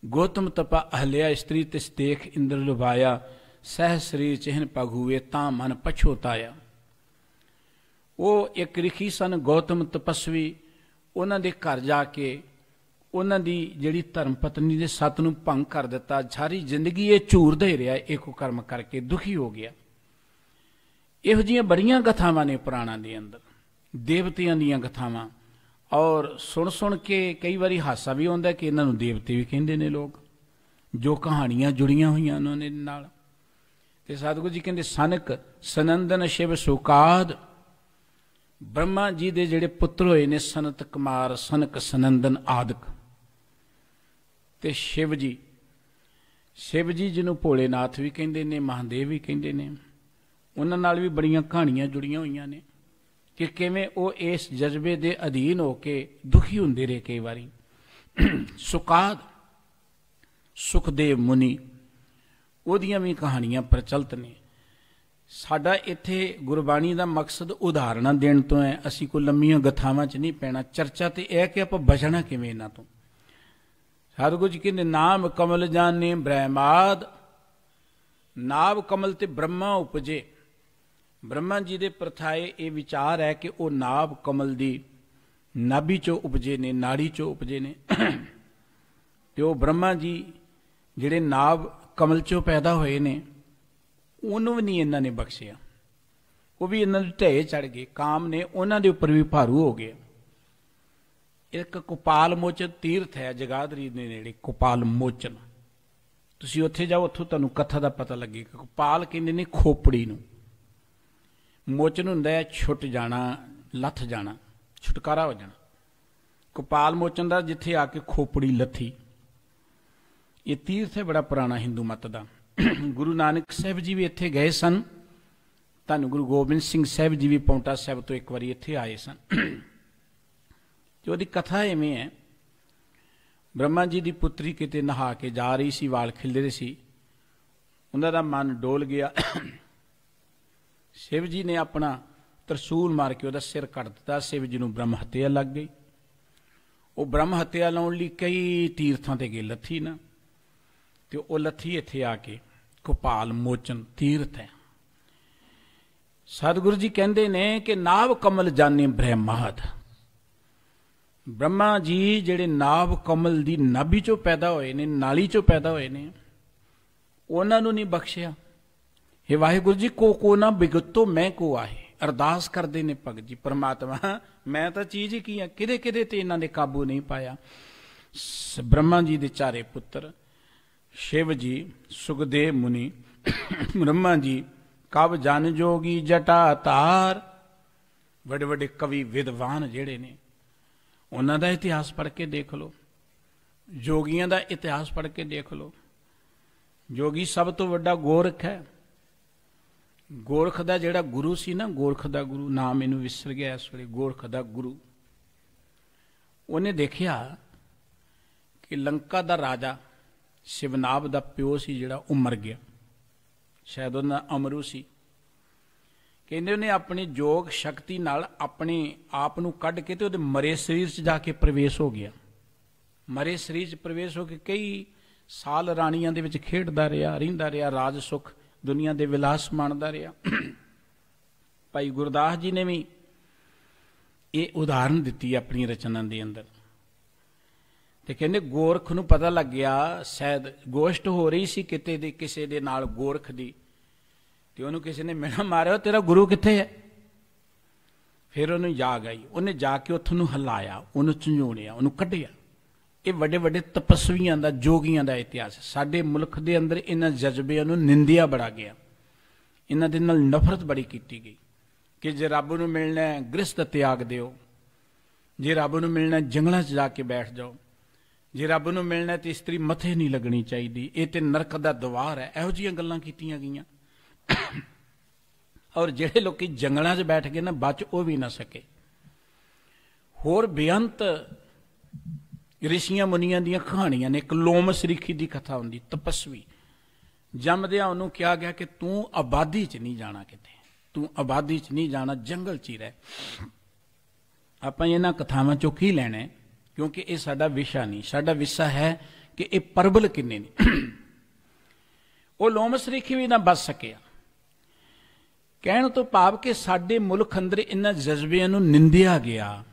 गौतम तपा अहल्या स्त्री तिस देख इंद्र लुभाया, सह शरीर चिहन पग हुए तां मन पछोताया। वो एक ऋषि सन गौतम तपस्वी, उन्हां दे घर जाके उन्हां दी जिहड़ी धर्म पत्नी दे सत नूं भंग कर दिता। सारी जिंदगी ये झूरदा ही रहा, एको कर्म करके दुखी हो गया। इहो जिहियां बड़ियां कथावां ने पुराणां दे अंदर, देवतियां दीयां कथावां, और सुन सुन के कई बारी हासा भी आउंदा कि इन्हां नूं देवते भी कहिंदे ने लोग, जो कहानियां जुड़ियां होईयां उन्हां दे नाल। ते सतगुरु जी कहंदे सनक सनंदन शिव सुकाद, ब्रह्मा जी दे जिहड़े पुत्र होए ने सनत कुमार सनक सनंदन आदक। ते शिव जी जिन्हों भोलेनाथ भी कहंदे ने, महादेव भी कहंदे ने, उन्हां नाल भी बड़ियां कहानियां जुड़ियां होईयां ने कि किवें वो इस जज्बे दे अधीन होके दुखी हुंदे रहे कई बारी। सुकाद सुखदेव मुनि, ओदियां भी कहानियां प्रचलित ने। साडा इत्थे गुरबाणी दा मकसद उदाहरणा देण तो है, असीं कोई लंमियां गथावां च नहीं पैना। चर्चा ते यह कि आपां बचना किवें इन्हां तों। सतगुरु जी कहंदे नाम कमल जाने ब्रह्माद, नाभ कमल ते ब्रह्मा उपजे। ब्रह्मा जी दे प्रथाए ये विचार है कि वह नाभ कमल दी नाभि चों उपजे ने, नाड़ी चों उपजे ने। ते वो ब्रह्मा जी जिहड़े नाभ कमल चों पैदा होए ने, उन्होंने भी नहीं इन्हां ने बख्शिया, वो भी इन्हां दे ढेए चढ़ गए। काम ने उन्हां दे उपर भी भारू हो गया। एक गोपाल मोचन तीर्थ है जगाधरी दे नेड़े, गोपाल मोचन, तुसीं उत्थे जाओ, उत्थों तुहानूं कथा दा पता लगेगा। गोपाल कहंदे ने खोपड़ी नूं, मोचन हुंदा है छुट जाना, लथ जाना, छुटकारा हो जाना। गोपाल मोचन दा जिथे आके खोपड़ी लथी। ये तीर्थ है बड़ा पुराना हिंदू मत का। गुरु नानक साहब जी भी इत्थे गए सन, धन गुरु गोबिंद सिंह साहब जी भी पौंटा साहब तो एक बारी इत्थे आए सन। तो उसकी कथा इवें है, ब्रह्मा जी की पुत्री किते नहा के जा रही सी, वाल खिलरे सी, उन्हां दा मन डोल गया। शिव जी ने अपना तरसूल मार के उसदा सिर कट दिता। शिव जी नूं ब्रह्म हत्या लग गई। वो ब्रह्म हत्या लाउण लई कई तीर्थां ते गए, लथी ना, तो वह लथी इत्थे आके गोपाल मोचन तीर्थ है। सतगुरु जी कहंदे ने कि नाभ कमल जाने ब्रह्माद, ब्रह्मा जी जिहड़े नाभ कमल दी नाभि चों पैदा होए ने, नाली चों पैदा होए ने, उन्हां नूं नहीं बख्शिया। हे वाहिगुरू जी को ना बिगतो मैं को आहे। अरदास करते ने भगत जी, परमात्मा मैं तो चीज ही की है, किदे किदे ते इन्हां दे काबू नहीं पाया। ब्रह्मा जी दे 4 पुत्र शिव जी, सुखदेव मुनि, ब्रह्मा जी, कब जन जोगी जटा तार, बड़े बड़े कवि विद्वान जिहड़े ने, उन्हां दा इतिहास पढ़ के देख लो, जोगियां दा इतिहास पढ़ के देख लो। जोगी सब तो वड्डा गोरख है। गोरख दा जिहड़ा गुरु सी ना, गोरख दा गुरु, नाम मैनूं विसर गया इस वेले, गोरख दा गुरु, उन्हें देखिया कि लंका दा राजा शिवनाभ दा प्यो सी जिहड़ा वो मर गया, शायद उहदा अमरू सी। कहंदे उन्हें अपनी जोग शक्ति नाल अपने आप नूं कढ के ते उहदे मरे शरीर च जाके प्रवेश हो गया। मरे शरीर च प्रवेश हो के कई साल राणियां दे विच खेडदा रहा, रहिंदा रहा, राज सुख दुनिया दे विलास माणदा रहा। ਭਾਈ ਗੁਰਦਾਸ ਜੀ ਨੇ ਵੀ ਇਹ ਉਦਾਹਰਨ ਦਿੱਤੀ ਆਪਣੀ ਰਚਨਾ ਦੇ ਅੰਦਰ। ਤੇ ਕਹਿੰਦੇ ਗੋਰਖ ਨੂੰ ਪਤਾ ਲੱਗ ਗਿਆ, ਸ਼ਾਇਦ ਗੋਸ਼ਟ ਹੋ ਰਹੀ ਸੀ ਕਿਤੇ ਦੇ ਕਿਸੇ ਦੇ ਨਾਲ ਗੋਰਖ ਦੀ, ਤੇ ਉਹਨੂੰ ਕਿਸੇ ਨੇ ਮਿਹਣਾ ਮਾਰਿਆ, ਤੇਰਾ ਗੁਰੂ ਕਿੱਥੇ ਹੈ? ਫਿਰ ਉਹਨੂੰ ਜਾਗ ਆਈ, ਉਹਨੇ ਜਾ ਕੇ ਉੱਥੋਂ ਨੂੰ ਹਿਲਾਇਆ, ਉਹਨੂੰ ਝੰਜੋੜਿਆ, ਉਹਨੂੰ ਕੱਢਿਆ। ਇਹ ਵੱਡੇ ਵੱਡੇ ਤਪਸਵੀਆਂ ਦਾ, ਜੋਗੀਆਂ ਦਾ ਇਤਿਹਾਸ। ਸਾਡੇ ਮੁਲਕ ਦੇ ਅੰਦਰ ਇਹਨਾਂ ਜਜ਼ਬਿਆਂ ਨੂੰ ਨਿੰਦਿਆ ਬੜਾ ਗਿਆ, ਇਹਨਾਂ ਦੇ ਨਾਲ ਨਫ਼ਰਤ ਬੜੀ ਕੀਤੀ ਗਈ ਕਿ ਜੇ ਰੱਬ ਨੂੰ ਮਿਲਣਾ ਹੈ ਗ੍ਰਸਤ ਤਿਆਗ ਦਿਓ, ਜੇ ਰੱਬ ਨੂੰ ਮਿਲਣਾ ਜੰਗਲਾਂ 'ਚ ਜਾ ਕੇ ਬੈਠ ਜਾਓ, ਜੇ ਰੱਬ ਨੂੰ ਮਿਲਣਾ ਤੇ ਇਸਤਰੀ ਮੱਥੇ ਨਹੀਂ ਲੱਗਣੀ ਚਾਹੀਦੀ, ਇਹ ਤੇ ਨਰਕ ਦਾ ਦੁਆਰ ਹੈ। ਇਹੋ ਜਿਹੀਆਂ ਗੱਲਾਂ ਕੀਤੀਆਂ ਗਈਆਂ। ਔਰ ਜਿਹੜੇ ਲੋਕੀ ਜੰਗਲਾਂ 'ਚ ਬੈਠ ਗਏ ਨਾ, ਬਚ ਉਹ ਵੀ ਨਾ ਸਕੇ। ਹੋਰ ਬੇਅੰਤ ਰਿਸ਼ੀਆਂ ਮੁਨੀਆਂ ਦੀਆਂ ਕਹਾਣੀਆਂ ਨੇ। ਇੱਕ ਲੋਮਸ ਰਿਖੀ ਦੀ ਕਥਾ ਹੁੰਦੀ, ਤਪਸਵੀ ਜੰਮਦਿਆਂ ਉਹਨੂੰ ਕਿਹਾ ਗਿਆ ਕਿ ਤੂੰ ਆਬਾਦੀ 'ਚ ਨਹੀਂ ਜਾਣਾ, ਕਿਤੇ ਤੂੰ ਆਬਾਦੀ 'ਚ ਨਹੀਂ ਜਾਣਾ, ਜੰਗਲ 'ਚ ਹੀ ਰਹਿ। ਆਪਾਂ ਇਹਨਾਂ ਕਥਾਵਾਂ 'ਚੋਂ ਕੀ ਲੈਣਾ, ਕਿਉਂਕਿ ਇਹ ਸਾਡਾ ਵਿਸ਼ਾ ਨਹੀਂ। ਸਾਡਾ ਵਿਸ਼ਾ ਹੈ ਕਿ ਇਹ ਪ੍ਰਬਲ ਕਿੰਨੇ ਨੇ। ਉਹ ਲੋਮਸ ਰਿਖੀ ਵੀ ਨਾ ਬਚ ਸਕਿਆ। ਕਹਿਣ ਤੋਂ ਭਾਵ ਕਿ ਸਾਡੇ ਮੁਲਕ ਅੰਦਰ ਇਹਨਾਂ ਜਜ਼ਬਿਆਂ ਨੂੰ ਨਿੰਦਿਆ ਗਿਆ,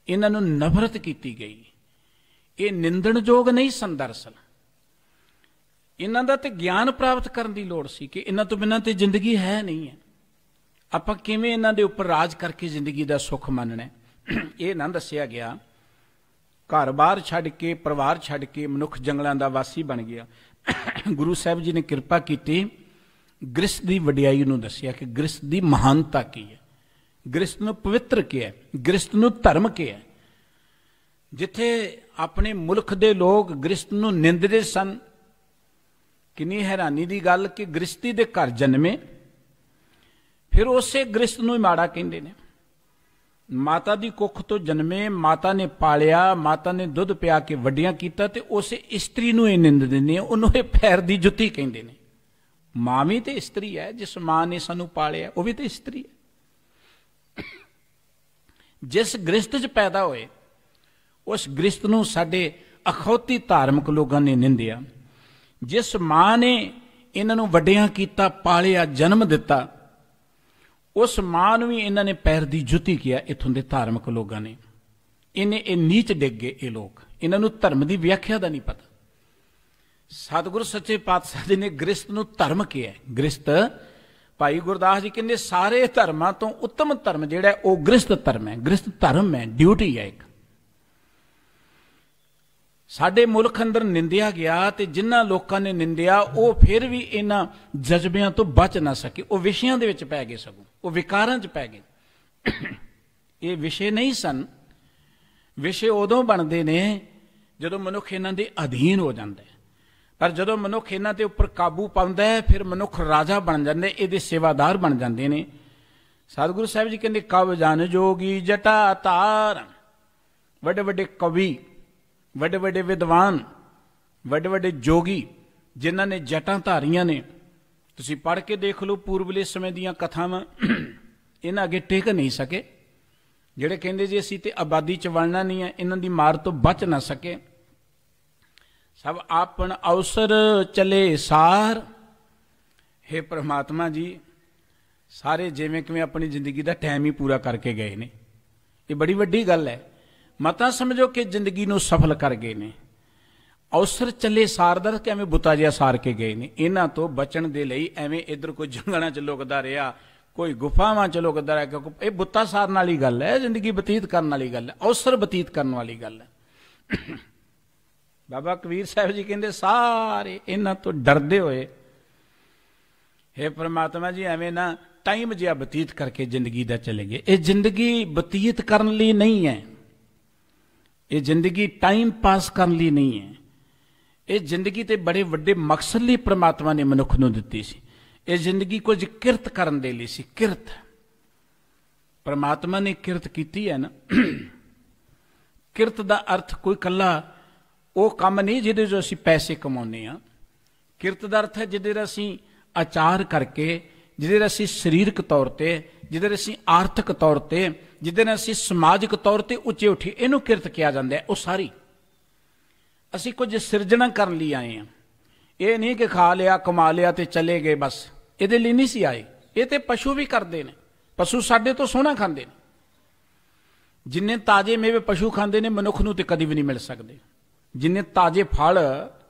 ਇਹਨਾਂ ਨੂੰ ਨਫ਼ਰਤ ਕੀਤੀ ਗਈ। ਇਹ ਨਿੰਦਣਯੋਗ ਨਹੀਂ ਸਨ। ਦਰਅਸਲ ਇਹਨਾਂ ਦਾ ਤੇ ਗਿਆਨ ਪ੍ਰਾਪਤ ਕਰਨ ਦੀ ਲੋੜ ਸੀ ਕਿ ਇਹਨਾਂ ਤੋਂ ਬਿਨਾਂ ਤੇ ਜ਼ਿੰਦਗੀ ਹੈ ਨਹੀਂ ਹੈ। ਆਪਾਂ ਕਿਵੇਂ ਇਹਨਾਂ ਦੇ ਉੱਪਰ ਰਾਜ ਕਰਕੇ ਜ਼ਿੰਦਗੀ ਦਾ ਸੁੱਖ ਮੰਨਣਾ, ਇਹ ਨਾ ਦੱਸਿਆ ਗਿਆ। ਘਰ-ਬਾਰ ਛੱਡ ਕੇ, ਪਰਿਵਾਰ ਛੱਡ ਕੇ ਮਨੁੱਖ ਜੰਗਲਾਂ ਦਾ ਵਾਸੀ ਬਣ ਗਿਆ। ਗੁਰੂ ਸਾਹਿਬ ਜੀ ਨੇ ਕਿਰਪਾ ਕੀਤੀ, ਗ੍ਰਸਤ ਦੀ ਵਡਿਆਈ ਨੂੰ ਦੱਸਿਆ ਕਿ ਗ੍ਰਸਤ ਦੀ ਮਹਾਨਤਾ ਕੀ ਹੈ, ਗ੍ਰਸਤ ਨੂੰ ਪਵਿੱਤਰ ਕਿਹਾ, ਗ੍ਰਸਤ ਨੂੰ ਧਰਮ ਕਿਹਾ। ਜਿੱਥੇ ਆਪਣੇ ਮੁਲਕ ਦੇ ਲੋਕ ਗ੍ਰਸਤ ਨੂੰ ਨਿੰਦਦੇ ਸਨ, ਕਿੰਨੀ ਹੈਰਾਨੀ ਦੀ ਗੱਲ ਕਿ ਗ੍ਰਸਤੀ ਦੇ ਘਰ ਜਨਮੇ, ਫਿਰ ਉਸੇ ਗ੍ਰਸਤ ਨੂੰ ਹੀ ਮਾੜਾ ਕਹਿੰਦੇ ਨੇ। ਮਾਤਾ ਦੀ ਕੁੱਖ ਤੋਂ ਜਨਮੇ, ਮਾਤਾ ਨੇ ਪਾਲਿਆ, ਮਾਤਾ ਨੇ ਦੁੱਧ ਪਿਆ ਕੇ ਵੱਡਿਆਂ ਕੀਤਾ, ਤੇ ਉਸੇ ਇਸਤਰੀ ਨੂੰ ਇਹ ਨਿੰਦਦੇ ਨੇ, ਉਹਨੂੰ ਇਹ ਪੈਰ ਦੀ ਜੁੱਤੀ ਕਹਿੰਦੇ ਨੇ। ਮਾਂ ਵੀ ਤੇ ਇਸਤਰੀ ਹੈ, ਜਿਸ ਮਾਂ ਨੇ ਸਾਨੂੰ ਪਾਲਿਆ ਉਹ ਵੀ ਤੇ ਇਸਤਰੀ ਹੈ। ਜਿਸ ਗ੍ਰਸਤ 'ਚ ਪੈਦਾ ਹੋਏ, ਉਸ ਗ੍ਰਸਤ ਨੂੰ ਸਾਡੇ ਅਖੌਤੀ ਧਾਰਮਿਕ ਲੋਕਾਂ ਨੇ ਨਿੰਦਿਆ। ਜਿਸ ਮਾਂ ਨੇ ਇਹਨਾਂ ਨੂੰ ਵੱਡਿਆਂ ਕੀਤਾ, ਪਾਲਿਆ, ਜਨਮ ਦਿੱਤਾ, ਉਸ ਮਾਂ ਨੂੰ ਵੀ ਇਹਨਾਂ ਨੇ ਪੈਰ ਦੀ ਜੁੱਤੀ ਕਿਹਾ। ਇੱਥੋਂ ਦੇ ਧਾਰਮਿਕ ਲੋਕਾਂ ਨੇ ਇਹ ਨੀਚ ਡਿੱਗ ਗਏ। ਇਹ ਲੋਕ, ਇਹਨਾਂ ਨੂੰ ਧਰਮ ਦੀ ਵਿਆਖਿਆ ਦਾ ਨਹੀਂ ਪਤਾ। ਸਤਿਗੁਰੂ ਸੱਚੇ ਪਾਤਸ਼ਾਹ ਜੀ ਨੇ ਗ੍ਰਸਤ ਨੂੰ ਧਰਮ ਕਿਹਾ। ਗ੍ਰਸਤ, ਭਾਈ ਗੁਰਦਾਸ ਜੀ ਕਹਿੰਦੇ ਸਾਰੇ ਧਰਮਾਂ ਤੋਂ ਉੱਤਮ ਧਰਮ ਜਿਹੜਾ ਉਹ ਗ੍ਰਸਤ ਧਰਮ ਹੈ। ਗ੍ਰਸਤ ਧਰਮ ਹੈ, ਡਿਊਟੀ ਹੈ ਇੱਕ। ਸਾਡੇ ਮੁਲਕ ਅੰਦਰ ਨਿੰਦਿਆ ਗਿਆ, ਤੇ ਜਿਨ੍ਹਾਂ ਲੋਕਾਂ ਨੇ ਨਿੰਦਿਆ ਉਹ ਫਿਰ ਵੀ ਇਹਨਾਂ ਜਜ਼ਬਿਆਂ ਤੋਂ ਬਚ ਨਾ ਸਕੇ। ਉਹ ਵਿਸ਼ਿਆਂ ਦੇ ਵਿੱਚ ਪੈ ਗਏ, ਸਗੋਂ ਉਹ ਵਿਕਾਰਾਂ 'ਚ ਪੈ ਗਏ। ਇਹ ਵਿਸ਼ੇ ਨਹੀਂ ਸਨ। ਵਿਸ਼ੇ ਉਦੋਂ ਬਣਦੇ ਨੇ ਜਦੋਂ ਮਨੁੱਖ ਇਹਨਾਂ ਦੇ ਅਧੀਨ ਹੋ ਜਾਂਦਾ ਹੈ। ਪਰ ਜਦੋਂ ਮਨੁੱਖ ਇਹਨਾਂ ਦੇ ਉੱਪਰ ਕਾਬੂ ਪਾਉਂਦਾ ਹੈ, ਫਿਰ ਮਨੁੱਖ ਰਾਜਾ ਬਣ ਜਾਂਦੇ, ਇਹਦੇ ਸੇਵਾਦਾਰ ਬਣ ਜਾਂਦੇ ਨੇ। ਸਤਿਗੁਰੂ ਸਾਹਿਬ ਜੀ ਕਹਿੰਦੇ ਕਵ ਜਨ ਜੋਗੀ ਜਟਾ ਧਾਰ। ਵੱਡੇ ਵੱਡੇ ਕਵੀ, ਵੱਡੇ ਵੱਡੇ ਵਿਦਵਾਨ, ਵੱਡੇ ਵੱਡੇ ਜੋਗੀ ਜਿਨ੍ਹਾਂ ਨੇ ਜਟਾਂ ਧਾਰੀਆਂ ਨੇ, ਤੁਸੀਂ ਪੜ੍ਹ ਕੇ ਦੇਖ ਲਓ ਪੂਰਬਲੇ ਸਮੇਂ ਦੀਆਂ ਕਥਾਵਾਂ, ਇਹਨਾਂ ਅੱਗੇ ਟਿਕ ਨਹੀਂ ਸਕੇ। ਜਿਹੜੇ ਕਹਿੰਦੇ ਜੀ ਅਸੀਂ ਤੇ ਆਬਾਦੀ 'ਚ ਵੜਨਾ ਨਹੀਂ ਹੈ, ਇਹਨਾਂ ਦੀ ਮਾਰ ਤੋਂ ਬਚ ਨਾ ਸਕੇ। ਸਭ ਆਪਣ ਅਵਸਰ ਚਲੇ ਸਾਰ। ਹੇ ਪ੍ਰਮਾਤਮਾ ਜੀ, ਸਾਰੇ ਜਿਵੇਂ ਕਿਵੇਂ ਆਪਣੀ ਜ਼ਿੰਦਗੀ ਦਾ ਟਾਈਮ ਹੀ ਪੂਰਾ ਕਰਕੇ ਗਏ ਨੇ। ਇਹ ਬੜੀ ਵੱਡੀ ਗੱਲ ਹੈ। ਮਤਾਂ ਸਮਝੋ ਕਿ ਜ਼ਿੰਦਗੀ ਨੂੰ ਸਫਲ ਕਰ ਗਏ ਨੇ। ਅਵਸਰ ਚੱਲੇ ਸਾਰ ਦਾ ਕਿਵੇਂ ਬੁੱਤਾ ਜਿਹਾ ਸਾਰ ਕੇ ਗਏ ਨੇ। ਇਹਨਾਂ ਤੋਂ ਬਚਣ ਦੇ ਲਈ ਐਵੇਂ ਇੱਧਰ ਕੋਈ ਜੰਗਲਾਂ 'ਚ ਲੁਕਦਾ ਰਿਹਾ, ਕੋਈ ਗੁਫਾਵਾਂ 'ਚ ਲੁਕਦਾ ਰਿਹਾ, ਕਿਉਂਕਿ ਇਹ ਬੁੱਤਾ ਸਾਰਨ ਵਾਲੀ ਗੱਲ ਹੈ, ਜ਼ਿੰਦਗੀ ਬਤੀਤ ਕਰਨ ਵਾਲੀ ਗੱਲ ਹੈ, ਅਵਸਰ ਬਤੀਤ ਕਰਨ ਵਾਲੀ ਗੱਲ ਹੈ। ਬਾਬਾ ਕਬੀਰ ਸਾਹਿਬ ਜੀ ਕਹਿੰਦੇ ਸਾਰੇ ਇਹਨਾਂ ਤੋਂ ਡਰਦੇ ਹੋਏ, ਹੇ ਪ੍ਰਮਾਤਮਾ ਜੀ ਐਵੇਂ ਨਾ ਟਾਈਮ ਜਿਹਾ ਬਤੀਤ ਕਰਕੇ ਜ਼ਿੰਦਗੀ ਦਾ ਚਲੇ ਗਏ। ਇਹ ਜ਼ਿੰਦਗੀ ਬਤੀਤ ਕਰਨ ਲਈ ਨਹੀਂ ਹੈ, ਇਹ ਜ਼ਿੰਦਗੀ ਟਾਈਮ ਪਾਸ ਕਰਨ ਲਈ ਨਹੀਂ ਹੈ। ਇਹ ਜ਼ਿੰਦਗੀ ਤੇ ਬੜੇ ਵੱਡੇ ਮਕਸਦ ਲਈ ਪ੍ਰਮਾਤਮਾ ਨੇ ਮਨੁੱਖ ਨੂੰ ਦਿੱਤੀ ਸੀ। ਇਹ ਜ਼ਿੰਦਗੀ ਕੁਝ ਕਿਰਤ ਕਰਨ ਦੇ ਲਈ ਸੀ। ਕਿਰਤ, ਪ੍ਰਮਾਤਮਾ ਨੇ ਕਿਰਤ ਕੀਤੀ ਹੈ ਨਾ। ਕਿਰਤ ਦਾ ਅਰਥ ਕੋਈ ਇਕੱਲਾ ਉਹ ਕੰਮ ਨਹੀਂ ਜਿਹਦੇ 'ਚੋਂ ਅਸੀਂ ਪੈਸੇ ਕਮਾਉਂਦੇ ਹਾਂ। ਕਿਰਤ ਦਾ ਅਰਥ ਹੈ ਜਿਹਦੇ ਅਸੀਂ ਆਚਾਰ ਕਰਕੇ, ਜਿਹਦੇ ਅਸੀਂ ਸਰੀਰਕ ਤੌਰ ਤੇ, ਜਿਹਦੇ ਅਸੀਂ ਆਰਥਿਕ ਤੌਰ ਤੇ, ਜਿਹਦੇ ਨਾਲ ਅਸੀਂ ਸਮਾਜਿਕ ਤੌਰ ਤੇ ਉੱਚੇ ਉੱਠੇ, ਇਹਨੂੰ ਕਿਰਤ ਕਿਹਾ ਜਾਂਦਾ ਹੈ। ਉਹ ਸਾਰੀ ਅਸੀਂ ਕੁਝ ਸਿਰਜਣਾ ਕਰਨ ਲਈ ਆਏ ਹਾਂ। ਇਹ ਨਹੀਂ ਕਿ ਖਾ ਲਿਆ, ਕਮਾ ਲਿਆ ਤੇ ਚਲੇ ਗਏ, ਬਸ ਇਹਦੇ ਲਈ ਨਹੀਂ ਸੀ ਆਏ। ਇਹ ਤੇ ਪਸ਼ੂ ਵੀ ਕਰਦੇ ਨੇ, ਪਸ਼ੂ ਸਾਡੇ ਤੋਂ ਸੋਹਣਾ ਖਾਂਦੇ ਨੇ। ਜਿੰਨੇ ਤਾਜ਼ੇ ਮੇਵੇ ਪਸ਼ੂ ਖਾਂਦੇ ਨੇ ਮਨੁੱਖ ਨੂੰ ਤੇ ਕਦੀ ਵੀ ਨਹੀਂ ਮਿਲ ਸਕਦੇ। ਜਿੰਨੇ ਤਾਜ਼ੇ ਫਲ,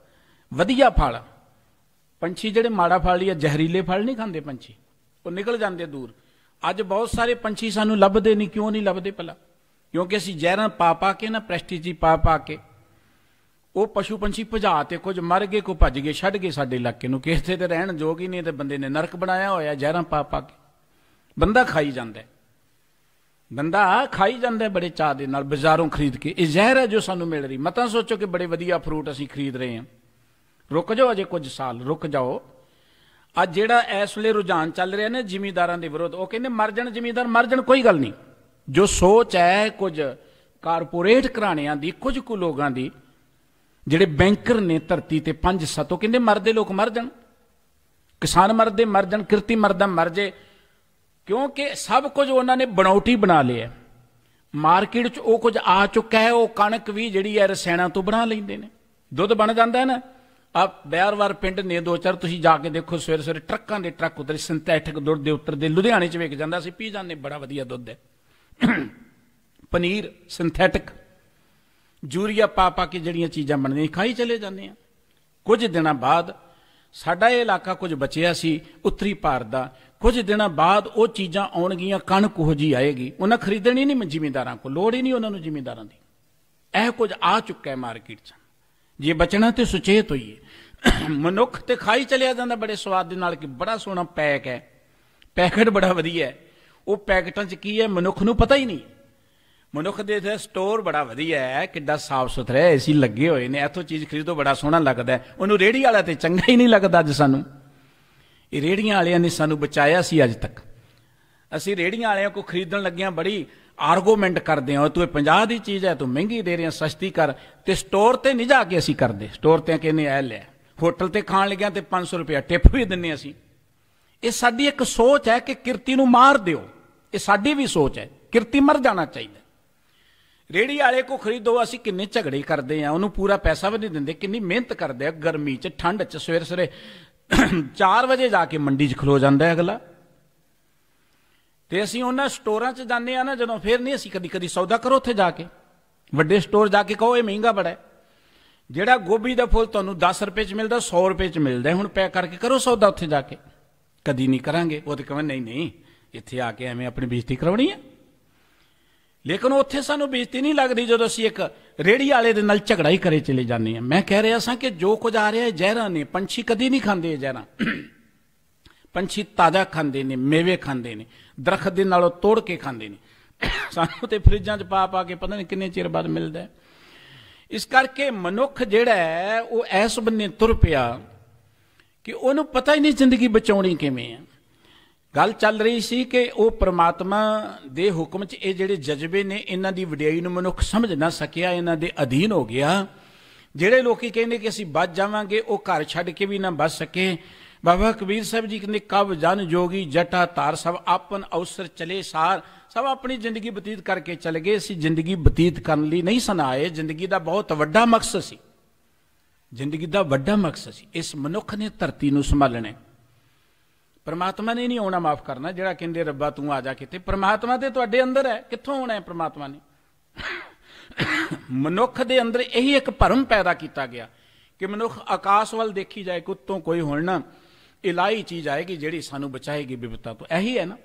ਵਧੀਆ ਫਲ, ਪੰਛੀ ਜਿਹੜੇ ਮਾੜਾ ਫਲ ਜਾਂ ਜ਼ਹਿਰੀਲੇ ਫਲ ਨਹੀਂ ਖਾਂਦੇ ਪੰਛੀ, ਉਹ ਨਿਕਲ ਜਾਂਦੇ ਦੂਰ। ਅੱਜ ਬਹੁਤ ਸਾਰੇ ਪੰਛੀ ਸਾਨੂੰ ਲੱਭਦੇ ਨਹੀਂ। ਕਿਉਂ ਨਹੀਂ ਲੱਭਦੇ ਭਲਾ? ਕਿਉਂਕਿ ਅਸੀਂ ਜ਼ਹਿਰਾਂ ਪਾ ਪਾ ਕੇ ਨਾ, ਪ੍ਰੈਸਟੀਜੀ ਪਾ ਪਾ ਕੇ ਉਹ ਪਸ਼ੂ ਪੰਛੀ ਭਜਾ ਤੇ ਕੁਝ ਮਰ ਗਏ, ਕੋਈ ਭੱਜ ਗਏ, ਛੱਡ ਗਏ ਸਾਡੇ ਇਲਾਕੇ ਨੂੰ। ਕਿਸੇ ਤੇ ਰਹਿਣ ਯੋਗ ਹੀ ਨਹੀਂ ਤੇ ਬੰਦੇ ਨੇ ਨਰਕ ਬਣਾਇਆ ਹੋਇਆ ਜ਼ਹਿਰਾਂ ਪਾ ਪਾ ਕੇ। ਬੰਦਾ ਖਾਈ ਜਾਂਦਾ, ਬੰਦਾ ਖਾਈ ਜਾਂਦਾ ਬੜੇ ਚਾਅ ਦੇ ਨਾਲ ਬਾਜ਼ਾਰੋਂ ਖਰੀਦ ਕੇ। ਇਹ ਜ਼ਹਿਰ ਹੈ ਜੋ ਸਾਨੂੰ ਮਿਲ ਰਹੀ। ਮਤਾਂ ਸੋਚੋ ਕਿ ਬੜੇ ਵਧੀਆ ਫਰੂਟ ਅਸੀਂ ਖਰੀਦ ਰਹੇ ਹਾਂ। ਰੁਕ ਜਾਓ, ਅਜੇ ਕੁਝ ਸਾਲ ਰੁਕ ਜਾਓ। ਅੱਜ ਜਿਹੜਾ ਇਸ ਵੇਲੇ ਰੁਝਾਨ ਚੱਲ ਰਿਹਾ ਨਾ ਜ਼ਿਮੀਂਦਾਰਾਂ ਦੇ ਵਿਰੁੱਧ, ਉਹ ਕਹਿੰਦੇ ਮਰ ਜਾਣ ਜ਼ਿਮੀਂਦਾਰ, ਮਰ ਜਾਣ, ਕੋਈ ਗੱਲ ਨਹੀਂ। ਜੋ ਸੋਚ ਹੈ ਕੁਝ ਕਾਰਪੋਰੇਟ ਘਰਾਣਿਆਂ ਦੀ, ਕੁਝ ਕੁ ਲੋਕਾਂ ਦੀ, ਜਿਹੜੇ ਬੈਂਕਰ ਨੇ ਧਰਤੀ ਤੇ 5-7, ਉਹ ਕਹਿੰਦੇ ਮਰਦੇ ਲੋਕ ਮਰ ਜਾਣ, ਕਿਸਾਨ ਮਰਦੇ ਮਰ ਜਾਣ, ਕਿਰਤੀ ਮਰਦਾ ਮਰ ਜੇ। ਕਿਉਂਕਿ ਸਭ ਕੁਝ ਉਹਨਾਂ ਨੇ ਬਣਾਉਟੀ ਬਣਾ ਲਿਆ। ਮਾਰਕੀਟ 'ਚ ਉਹ ਕੁਝ ਆ ਚੁੱਕਾ ਹੈ। ਉਹ ਕਣਕ ਵੀ ਜਿਹੜੀ ਹੈ ਰਸਾਇਣਾਂ ਤੋਂ ਬਣਾ ਲੈਂਦੇ ਨੇ। ਦੁੱਧ ਬਣ ਜਾਂਦਾ ਹੈ ਨਾ। ਆ ਬਿਆਰਵਾਰ ਪਿੰਡ ਨੇ 2-4, ਤੁਸੀਂ ਜਾ ਕੇ ਦੇਖੋ, ਸਵੇਰੇ ਸਵੇਰੇ ਟਰੱਕਾਂ ਦੇ ਟਰੱਕ ਉਤਰੇ, ਸਿੰਥੈਟਿਕ ਦੁੱਧ ਦੇ ਉਤਰਦੇ। ਲੁਧਿਆਣੇ 'ਚ ਵਿਕ ਜਾਂਦਾ, ਅਸੀਂ ਪੀ ਜਾਂਦੇ, ਬੜਾ ਵਧੀਆ ਦੁੱਧ ਹੈ। ਪਨੀਰ ਸਿੰਥੈਟਿਕ, ਯੂਰੀਆ ਪਾ ਪਾ ਕੇ ਜਿਹੜੀਆਂ ਚੀਜ਼ਾਂ ਬਣਦੀਆਂ ਖਾਈ ਚਲੇ ਜਾਂਦੇ ਆ। ਕੁਝ ਦਿਨਾਂ ਬਾਅਦ ਸਾਡਾ ਇਹ ਇਲਾਕਾ ਕੁਝ ਬਚਿਆ ਸੀ ਉੱਤਰੀ ਭਾਰਤ ਦਾ, ਕੁਝ ਦਿਨਾਂ ਬਾਅਦ ਉਹ ਚੀਜ਼ਾਂ ਆਉਣਗੀਆਂ, ਕਣਕ ਉਹੋ ਜਿਹੀ ਆਏਗੀ, ਉਹਨਾਂ ਖਰੀਦਣੀ ਨਹੀਂ ਜ਼ਿਮੀਂਦਾਰਾਂ ਕੋਲ, ਲੋੜ ਹੀ ਨਹੀਂ ਉਹਨਾਂ ਨੂੰ ਜ਼ਿਮੀਂਦਾਰਾਂ ਦੀ। ਇਹ ਕੁਝ ਆ ਚੁੱਕਾ ਹੈ ਮਾਰਕੀਟ 'ਚ। ਜੇ ਬਚਣਾ ਤੇ ਸੁਚੇਤ ਹੋਈਏ। ਮਨੁੱਖ ਤੇ ਖਾਈ ਚਲਿਆ ਜਾਂਦਾ ਬੜੇ ਸਵਾਦ ਦੇ ਨਾਲ ਕਿ ਬੜਾ ਸੋਹਣਾ ਪੈਕ ਹੈ, ਪੈਕਟ ਬੜਾ ਵਧੀਆ ਹੈ। ਉਹ ਪੈਕਟਾਂ 'ਚ ਕੀ ਹੈ ਮਨੁੱਖ ਨੂੰ ਪਤਾ ਹੀ ਨਹੀਂ। ਮਨੁੱਖ ਦੇ ਸਟੋਰ ਬੜਾ ਵਧੀਆ ਹੈ, ਕਿੱਡਾ ਸਾਫ ਸੁਥਰਾ ਹੈ, ਏਸੀ ਲੱਗੇ ਹੋਏ ਨੇ, ਇੱਥੋਂ ਚੀਜ਼ ਖਰੀਦੋ ਬੜਾ ਸੋਹਣਾ ਲੱਗਦਾ। ਉਹਨੂੰ ਰੇਹੜੀ ਵਾਲਾ ਤੇ ਚੰਗਾ ਹੀ ਨਹੀਂ ਲੱਗਦਾ। ਅੱਜ ਸਾਨੂੰ ਇਹ ਰੇਹੜੀਆਂ ਵਾਲਿਆਂ ਨੇ ਸਾਨੂੰ ਬਚਾਇਆ ਸੀ ਅੱਜ ਤੱਕ। ਅਸੀਂ ਰੇਹੜੀਆਂ ਵਾਲਿਆਂ ਕੋਲ ਖਰੀਦਣ ਲੱਗਿਆਂ ਬੜੀ ਆਰਗੂਮੈਂਟ ਕਰਦੇ ਹਾਂ, ਤੂੰ ਇਹ 50 ਦੀ ਚੀਜ਼ ਹੈ, ਤੂੰ ਮਹਿੰਗੀ ਦੇ ਰਿਹਾ, ਸਸਤੀ ਕਰ। ਤੇ ਸਟੋਰ ਤੇ ਨਹੀਂ ਜਾ ਕੇ ਅਸੀਂ ਕਰਦੇ। ਸਟੋਰ ਤੇ ਕਹਿੰਦੇ ਐ ਲੈ, ਹੋਟਲ ਤੇ ਖਾਣ ਲੱਗਿਆ ਤੇ 500 ਰੁਪਇਆ ਟਿਪ ਵੀ ਦਿੰਦੇ ਅਸੀਂ। ਇਹ ਸਾਡੀ ਇੱਕ ਸੋਚ ਹੈ ਕਿ ਕਿਰਤੀ ਨੂੰ ਮਾਰ ਦਿਓ। ਇਹ ਸਾਡੀ ਵੀ ਸੋਚ ਹੈ, ਕਿਰਤੀ ਮਰ ਜਾਣਾ ਚਾਹੀਦਾ। ਰੇਹੜੀ ਵਾਲੇ ਕੋ ਖਰੀਦੋ, ਅਸੀਂ ਕਿੰਨੇ ਝਗੜੇ ਕਰਦੇ ਹਾਂ, ਉਹਨੂੰ ਪੂਰਾ ਪੈਸਾ ਵੀ ਨਹੀਂ ਦਿੰਦੇ, ਕਿੰਨੀ ਮਿਹਨਤ ਕਰਦੇ ਆ, ਗਰਮੀ 'ਚ, ਠੰਡ 'ਚ, ਸਵੇਰੇ ਸਵੇਰੇ 4 ਵਜੇ ਜਾ ਕੇ ਮੰਡੀ 'ਚ ਖਲੋ ਜਾਂਦਾ ਅਗਲਾ। ਤੇ ਅਸੀਂ ਉਹਨਾਂ ਸਟੋਰਾਂ 'ਚ ਜਾਂਦੇ ਆ ਨਾ ਜਦੋਂ, ਫਿਰ ਨਹੀਂ ਅਸੀਂ ਕਦੀ ਕਦੀ ਸੌਦਾ ਕਰੋ ਉੱਥੇ ਜਾ ਕੇ। ਵੱਡੇ ਸਟੋਰ ਜਾ ਕੇ ਕਹੋ ਇਹ ਮਹਿੰਗਾ ਬੜਾ ਹੈ। ਜਿਹੜਾ ਗੋਭੀ ਦਾ ਫੁੱਲ ਤੁਹਾਨੂੰ 10 ਰੁਪਏ 'ਚ ਮਿਲਦਾ, 100 ਰੁਪਏ 'ਚ ਮਿਲਦਾ, ਹੁਣ ਪੈਕ ਕਰਕੇ ਕਰੋ ਸੌਦਾ ਉੱਥੇ ਜਾ ਕੇ। ਕਦੀ ਨਹੀਂ ਕਰਾਂਗੇ। ਉਹ ਤੇ ਕਹੇ ਨਹੀਂ ਨਹੀਂ, ਇੱਥੇ ਆ ਕੇ ਐਵੇਂ ਆਪਣੀ ਬੇਇੱਜ਼ਤੀ ਕਰਾਉਣੀ ਹੈ। ਲੇਕਿਨ ਉੱਥੇ ਸਾਨੂੰ ਬੇਇੱਜ਼ਤੀ ਨਹੀਂ ਲੱਗਦੀ ਜਦੋਂ ਅਸੀਂ ਇੱਕ ਰੇਹੜੀ ਵਾਲੇ ਦੇ ਨਾਲ ਝਗੜਾ ਹੀ ਕਰੇ ਚਲੇ ਜਾਂਦੇ ਹਾਂ। ਮੈਂ ਕਹਿ ਰਿਹਾ ਸਾਂ ਕਿ ਜੋ ਕੁਝ ਆ ਰਿਹਾ ਜ਼ਹਿਰਾਂ ਨੇ। ਪੰਛੀ ਕਦੀ ਨਹੀਂ ਖਾਂਦੇ ਇਹ ਜ਼ਹਿਰਾਂ। ਪੰਛੀ ਤਾਜ਼ਾ ਖਾਂਦੇ ਨੇ, ਮੇਵੇ ਖਾਂਦੇ ਨੇ, ਦਰਖਤ ਦੇ ਨਾਲੋਂ ਤੋੜ ਕੇ ਖਾਂਦੇ ਨੇ। ਸਾਨੂੰ ਤੇ ਫਰਿੱਜਾਂ 'ਚ ਪਾ ਪਾ ਕੇ ਪਤਾ ਨਹੀਂ ਕਿੰਨੇ ਚਿਰ ਬਾਅਦ ਮਿਲਦਾ ਹੈ। ਇਸ ਕਰਕੇ ਮਨੁੱਖ ਜਿਹੜਾ ਹੈ ਉਹ ਐਸ ਬੰਨੇ ਤੁਰ ਪਿਆ ਕਿ ਉਹਨੂੰ ਪਤਾ ਹੀ ਨਹੀਂ ਜ਼ਿੰਦਗੀ ਬਚਾਉਣੀ ਕਿਵੇਂ ਹੈ। ਗੱਲ ਚੱਲ ਰਹੀ ਸੀ ਕਿ ਉਹ ਪ੍ਰਮਾਤਮਾ ਦੇ ਹੁਕਮ 'ਚ ਇਹ ਜਿਹੜੇ ਜਜ਼ਬੇ ਨੇ, ਇਹਨਾਂ ਦੀ ਵਡਿਆਈ ਨੂੰ ਮਨੁੱਖ ਸਮਝ ਨਾ ਸਕਿਆ, ਇਹਨਾਂ ਦੇ ਅਧੀਨ ਹੋ ਗਿਆ। ਜਿਹੜੇ ਲੋਕੀ ਕਹਿੰਦੇ ਕਿ ਅਸੀਂ ਬਚ ਜਾਵਾਂਗੇ, ਉਹ ਘਰ ਛੱਡ ਕੇ ਵੀ ਨਾ ਬਚ ਸਕੇ। ਬਾਬਾ ਕਬੀਰ ਸਾਹਿਬ ਜੀ ਕਹਿੰਦੇ ਕਬ ਜਨ ਜੋਗੀ ਜਟਾ ਧਾਰ, ਸਭ ਆਪਨ ਅਵਸਰ ਚਲੇ ਸਾਰ। ਸਭ ਆਪਣੀ ਜ਼ਿੰਦਗੀ ਬਤੀਤ ਕਰਕੇ ਚਲੇ ਗਏ। ਅਸੀਂ ਜ਼ਿੰਦਗੀ ਬਤੀਤ ਕਰਨ ਲਈ ਨਹੀਂ ਸਨ ਆਏ। ਜ਼ਿੰਦਗੀ ਦਾ ਬਹੁਤ ਵੱਡਾ ਮਕਸਦ ਸੀ। ਜ਼ਿੰਦਗੀ ਦਾ ਵੱਡਾ ਮਕਸਦ ਸੀ ਇਸ ਮਨੁੱਖ ਨੇ ਧਰਤੀ ਨੂੰ ਸੰਭਾਲਣਾ। ਪਰਮਾਤਮਾ ਨੇ ਨਹੀਂ ਆਉਣਾ ਮਾਫ ਕਰਨਾ। ਜਿਹੜਾ ਕਹਿੰਦੇ ਰੱਬਾ ਤੂੰ ਆ ਜਾ ਕਿਤੇ, ਪਰਮਾਤਮਾ ਤੇ ਤੁਹਾਡੇ ਅੰਦਰ ਹੈ, ਕਿੱਥੋਂ ਆਉਣਾ ਹੈ ਪਰਮਾਤਮਾ ਨੇ? ਮਨੁੱਖ ਦੇ ਅੰਦਰ ਇਹੀ ਇੱਕ ਭਰਮ ਪੈਦਾ ਕੀਤਾ ਗਿਆ ਕਿ ਮਨੁੱਖ ਆਕਾਸ਼ ਵੱਲ ਦੇਖੀ ਜਾਏ ਕਿ ਉੱਤੋਂ ਕੋਈ ਹੁਣ ਨਾ ਇਲਾਹੀ ਚੀਜ਼ ਆਏਗੀ ਜਿਹੜੀ ਸਾਨੂੰ ਬਚਾਏਗੀ ਬਿਪਤਾ ਤੋਂ। ਇਹੀ ਹੈ ਨਾ।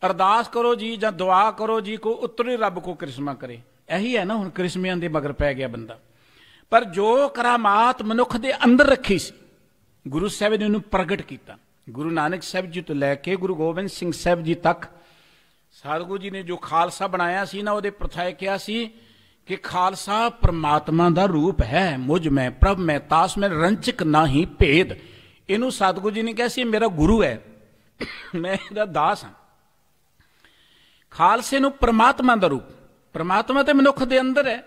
ਅਰਦਾਸ ਕਰੋ ਜੀ ਜਾਂ ਦੁਆ ਕਰੋ ਜੀ, ਕੋ ਉਤਰੇ ਰੱਬ ਕੋ ਕਰਿਸ਼ਮਾ ਕਰੇ। ਇਹੀ ਹੈ ਨਾ। ਹੁਣ ਕਰਿਸ਼ਮਿਆਂ ਦੇ ਮਗਰ ਪੈ ਗਿਆ ਬੰਦਾ। ਪਰ ਜੋ ਕਰਾਮਾਤ ਮਨੁੱਖ ਦੇ ਅੰਦਰ ਰੱਖੀ ਸੀ, ਗੁਰੂ ਸਾਹਿਬ ਨੇ ਉਹਨੂੰ ਪ੍ਰਗਟ ਕੀਤਾ। ਗੁਰੂ ਨਾਨਕ ਸਾਹਿਬ ਜੀ ਤੋਂ ਲੈ ਕੇ ਗੁਰੂ ਗੋਬਿੰਦ ਸਿੰਘ ਸਾਹਿਬ ਜੀ ਤੱਕ ਸਤਿਗੁਰੂ ਜੀ ਨੇ ਜੋ ਖਾਲਸਾ ਬਣਾਇਆ ਸੀ ਨਾ, ਉਹਦੇ ਪ੍ਰਥਾਏ ਕਿਹਾ ਸੀ ਕਿ ਖਾਲਸਾ ਪ੍ਰਮਾਤਮਾ ਦਾ ਰੂਪ ਹੈ। ਮੁਝ ਮੈਂ ਪ੍ਰਭ ਮੈਂ ਤਾਸ ਮੈਂ ਰੰਚਕ ਨਾਹੀ ਭੇਦ। ਇਹਨੂੰ ਸਤਿਗੁਰੂ ਜੀ ਨੇ ਕਿਹਾ ਸੀ ਮੇਰਾ ਗੁਰੂ ਹੈ, ਮੈਂ ਇਹਦਾ ਦਾਸ ਹਾਂ। ਖਾਲਸੇ ਨੂੰ ਪ੍ਰਮਾਤਮਾ ਦਾ ਰੂਪ, ਪ੍ਰਮਾਤਮਾ ਤੇ ਮਨੁੱਖ ਦੇ ਅੰਦਰ ਹੈ।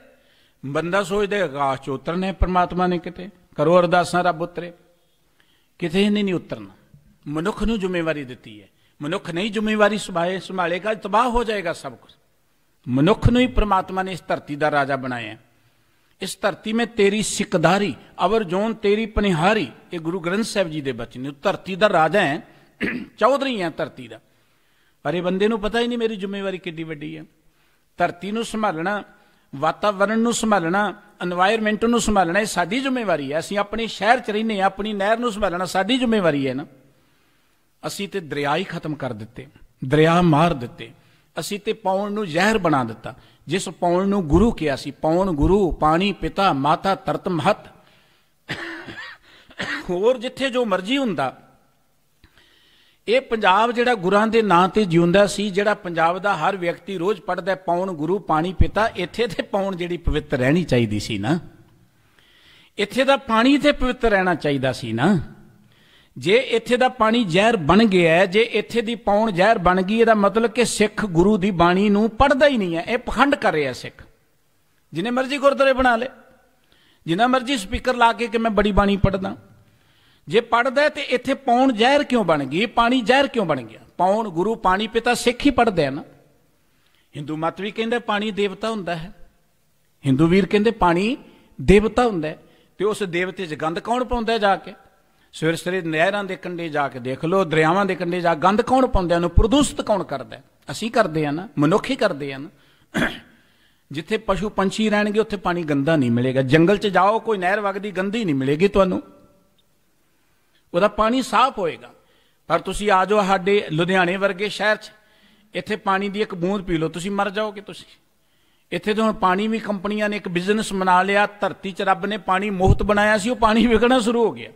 ਬੰਦਾ ਸੋਚਦਾ ਆਕਾਸ਼ 'ਚ ਉਤਰਨਾ ਪ੍ਰਮਾਤਮਾ ਨੇ, ਕਿਤੇ ਕਰੋ ਅਰਦਾਸਾਂ ਰੱਬ ਉਤਰੇ, ਕਿਤੇ ਨਹੀਂ ਉਤਰਨਾ। ਮਨੁੱਖ ਨੂੰ ਜ਼ਿੰਮੇਵਾਰੀ ਦਿੱਤੀ ਹੈ। ਮਨੁੱਖ ਨਹੀਂ ਜ਼ਿੰਮੇਵਾਰੀ ਸੰਭਾਲੇਗਾ, ਤਬਾਹ ਹੋ ਜਾਏਗਾ ਸਭ ਕੁਝ। ਮਨੁੱਖ ਨੂੰ ਹੀ ਪ੍ਰਮਾਤਮਾ ਨੇ ਇਸ ਧਰਤੀ ਦਾ ਰਾਜਾ ਬਣਾਇਆ। ਇਸ ਧਰਤੀ ਮੈਂ ਤੇਰੀ ਸਿਕਦਾਰੀ ਅਵਰ ਜੋਨ ਤੇਰੀ ਪਨਿਹਾਰੀ। ਇਹ ਗੁਰੂ ਗ੍ਰੰਥ ਸਾਹਿਬ ਜੀ ਦੇ ਬਚਨ ਨੇ। ਧਰਤੀ ਦਾ ਰਾਜਾ ਹੈ, ਚੌਧਰੀ ਹੈ ਧਰਤੀ ਦਾ। पर ये बंदे नूं पता ही नहीं मेरी जिम्मेवारी किड्डी वड्डी है। धरती नूं संभालना, वातावरण नूं संभालना, एनवायरमेंट नूं संभालना ये साडी जिम्मेवारी है। असीं अपने शहर च रहिंदे हां, अपनी नहर नूं संभालना साडी जिम्मेवारी है ना। असीं ते दरिया ही खत्म कर दिते, दरिया मार दिते, असीं ते पौण नूं जहर बना दिता। जिस पौण नूं गुरु किया सी, पौण गुरु, पानी पिता, माता तरत महत, होर जिथे जो मर्जी हुंदा। ये पंजाब जिहड़ा गुरां दे नां ते जिउंदा सी, जिहड़ा पंजाब दा हर व्यक्ति रोज़ पढ़दा पौण गुरु पानी पिता, इत्थे ते पौण जिहड़ी पवित्र रहनी चाहिदी सी ना, इत्थे दा पानी ते पवित्र रहना चाहिदा सी ना। जे इत्थे दा पानी जहर बन गया है, जे इत्थे दी पौण जहर बन गई, इहदा मतलब कि सिख गुरु दी बाणी नूं पढ़दा ही नहीं है। यह पखंड कर रहा सिख। जिन्हें मर्जी गुरुद्वारे बना ले, जिन्ना मर्जी स्पीकर ला के कि मैं बड़ी बाणी पढ़दा, जे पढ़दा तो इत्थे पौण जहर क्यों बन गई, पानी जहर क्यों बन गया। पौण गुरु पानी पिता सिख ही पढ़दे ना। हिंदू मत भी कहंदे पानी देवता हुंदा है, हिंदू वीर कहंदे पानी देवता हुंदा है। ते उस देवते च गंद कौन पाउंदा जाके? सवेरे सवेरे नहरां दे कंढे जाके देख लो, दरियावां दे कंढे जा गंद कौन पाउंदा, उहनूं प्रदूषित कौन करदा? असीं करदे आ ना, मनुख ही करदे आ ना। जिथे पशु पंछी रहणगे उत्थे पानी गंदा नहीं मिलेगा। जंगल च जाओ, कोई नहर वगदी गंदी नहीं मिलेगी तुहानूं, ਉਹਦਾ पानी साफ होएगा। पर तुसी आ जाओ साडे लुधियाने वर्गे शहर च, इत्थे पानी दी एक बूंद पी लो तुसी मर जाओगे। तुसी इत्थे तो हुण पानी भी कंपनियां ने एक बिजनेस बना लिया। धरती च रब ने पानी मुफ्त बनाया सी, वो पानी विकना शुरू हो गया।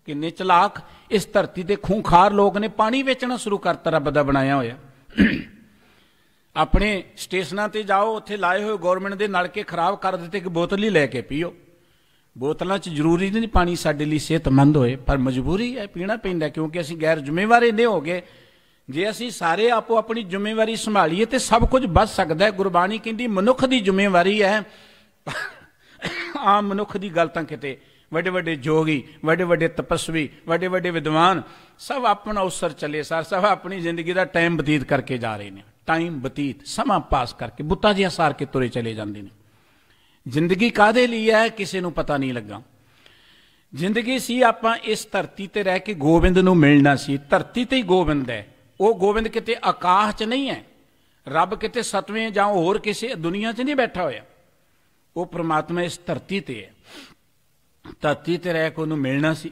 किन्ने चलाक इस धरती ते खूंखार लोग ने पानी बेचना शुरू करता रब दा बनाया होया। अपने स्टेशनां ते जाओ, उत्थे लाए हुए गौरमेंट दे नलके खराब कर दिते कि बोतल ही लैके पीओ। बोतलों च जरूरी नहीं पानी साडे लई सेहतमंद होए, पर मजबूरी है, पीना पैंदा क्योंकि असीं गैर जिम्मेवार इन्ने हो गए। जे असीं सारे आपो अपनी जिम्मेवारी संभालीए तो सब कुछ बच सकता है। गुरबाणी कहती मनुख की जिम्मेवारी है। आम मनुख की गल तां किते वड्डे वड्डे जोगी, वड्डे वड्डे तपस्वी, वड्डे वड्डे विद्वान सब अपना अवसर चले सार, सब अपनी जिंदगी का टाइम बतीत करके जा रहे हैं। टाइम बतीत समा पास करके बुत्ता जिहा सार के तुरे चले जाते हैं। जिंदगी कादे लिए है किसी नूं पता नहीं लगा। जिंदगी सी आपां इस धरती ते रह के गोबिंद नूं मिलना सी। धरती ते ही गोबिंद है। वो गोबिंद किते आकाश च नहीं है, रब किते सतवें जां होर किसी दुनिया च नहीं बैठा होया। वो परमात्मा इस धरती ते है। धरती ते रह के उन्होंने मिलना सी,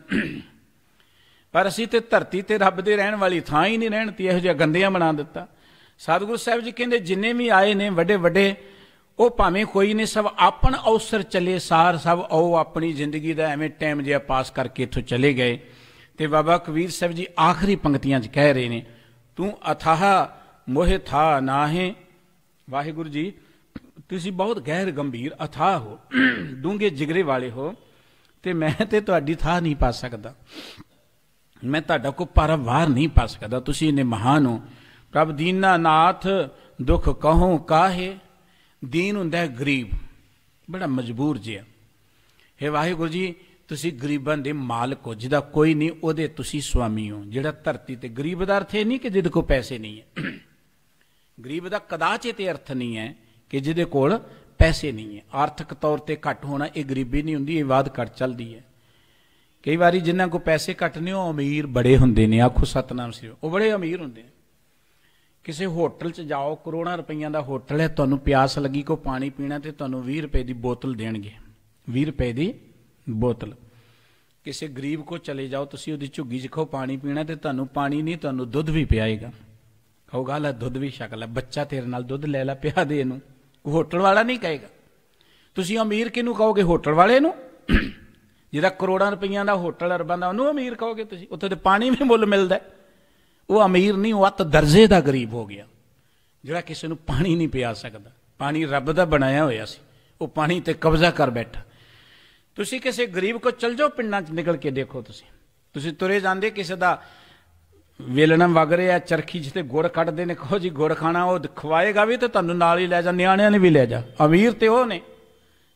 पर असीं ते धरती ते रब दे रहण वाली थां ही नहीं रहण ती, इहो जिहा गंदियां बना दिता। सतगुरु साहिब जी कहंदे जिन्ने भी आए ने वड्डे वड्डे, वो भावें कोई नहीं, सब अपन अवसर चले सार, सब आओ अपनी जिंदगी का एवं टाइम जिहा पास करके इत्थों चले गए। तो बाबा कबीर साहिब जी आखिरी पंक्तियां कह रहे हैं, तू अथाह मोह था नाहे। वाहिगुरु जी तुसीं बहुत गैर गंभीर अथाह हो, डूंगे जिगरे वाले हो, तो मैं तो तुहाडी थाह नहीं पा सकता, मैं तुहाडा कोई पारावार नहीं पा सकता। तुसीं इन्ने महान हो। प्रभ दीना नाथ दुख कहो काहे, दीन हुंदा है गरीब, बड़ा मजबूर जिहा। हे वाहिगुरू जी तुसीं गरीबां दे मालक हो, जिहदा कोई नहीं उहदे तुसीं स्वामी हो। जिहड़ा धरती ते गरीब दा अर्थ नहीं कि जिहदे कोल पैसे नहीं है। गरीब दा कदाचित ये अर्थ नहीं है कि जिहदे कोल पैसे नहीं है। आर्थिक तौर पर घट होना ये गरीबी नहीं हुंदी, ये वाद घट चलदी है। कई बारी जिन्हां कोल पैसे घट ने वो अमीर बड़े हुंदे ने। आखो सतनाम सिरो, वो बड़े अमीर हुंदे ने। किसी होटल च जाओ, करोड़ों रुपये का होटल है, तुहानूं प्यास लगी को पानी पीना तो तुहानूं 20 रुपए की बोतल देणगे, 20 रुपए की बोतल। किसी गरीब को चले जाओ, तुसीं उहदी झुग्गी च खाओ पानी पीना तो तुहानूं पानी नहीं, तुहानूं दुध भी पियाएगा। कहोगा ला दुध भी छक लै, बच्चा तेरे नाल दुध लै ला, पिया दे इहनूं। होटल वाला नहीं कहेगा। तुसीं अमीर किहनूं कहोगे? होटल वाले नूं। जिहदा करोड़ों रुपया का होटल अरबां दा, उहनूं अमीर कहोगे तुसीं? उत्थे ते पानी भी मुल मिलदा है। वो अमीर नहीं, वो अत दर्जे का गरीब हो गया, जिहड़ा किसी नूं पानी नहीं पिया सकता। पानी रब दा बनाया होया सी, वो पानी ते कब्जा कर बैठा। तुसीं किसी गरीब को चल जाओ, पिंडां च निकल के देखो, तुसीं तुरे जांदे किसी दा वेलना वग रहा चरखी जिते गुड़ कटते हैं, कहो जी गुड़ खाना, वो खवाएगा भी तो तुहानूं नाल ही लै जा, निआणिआं ने भी लै जा। अमीर तो वो ने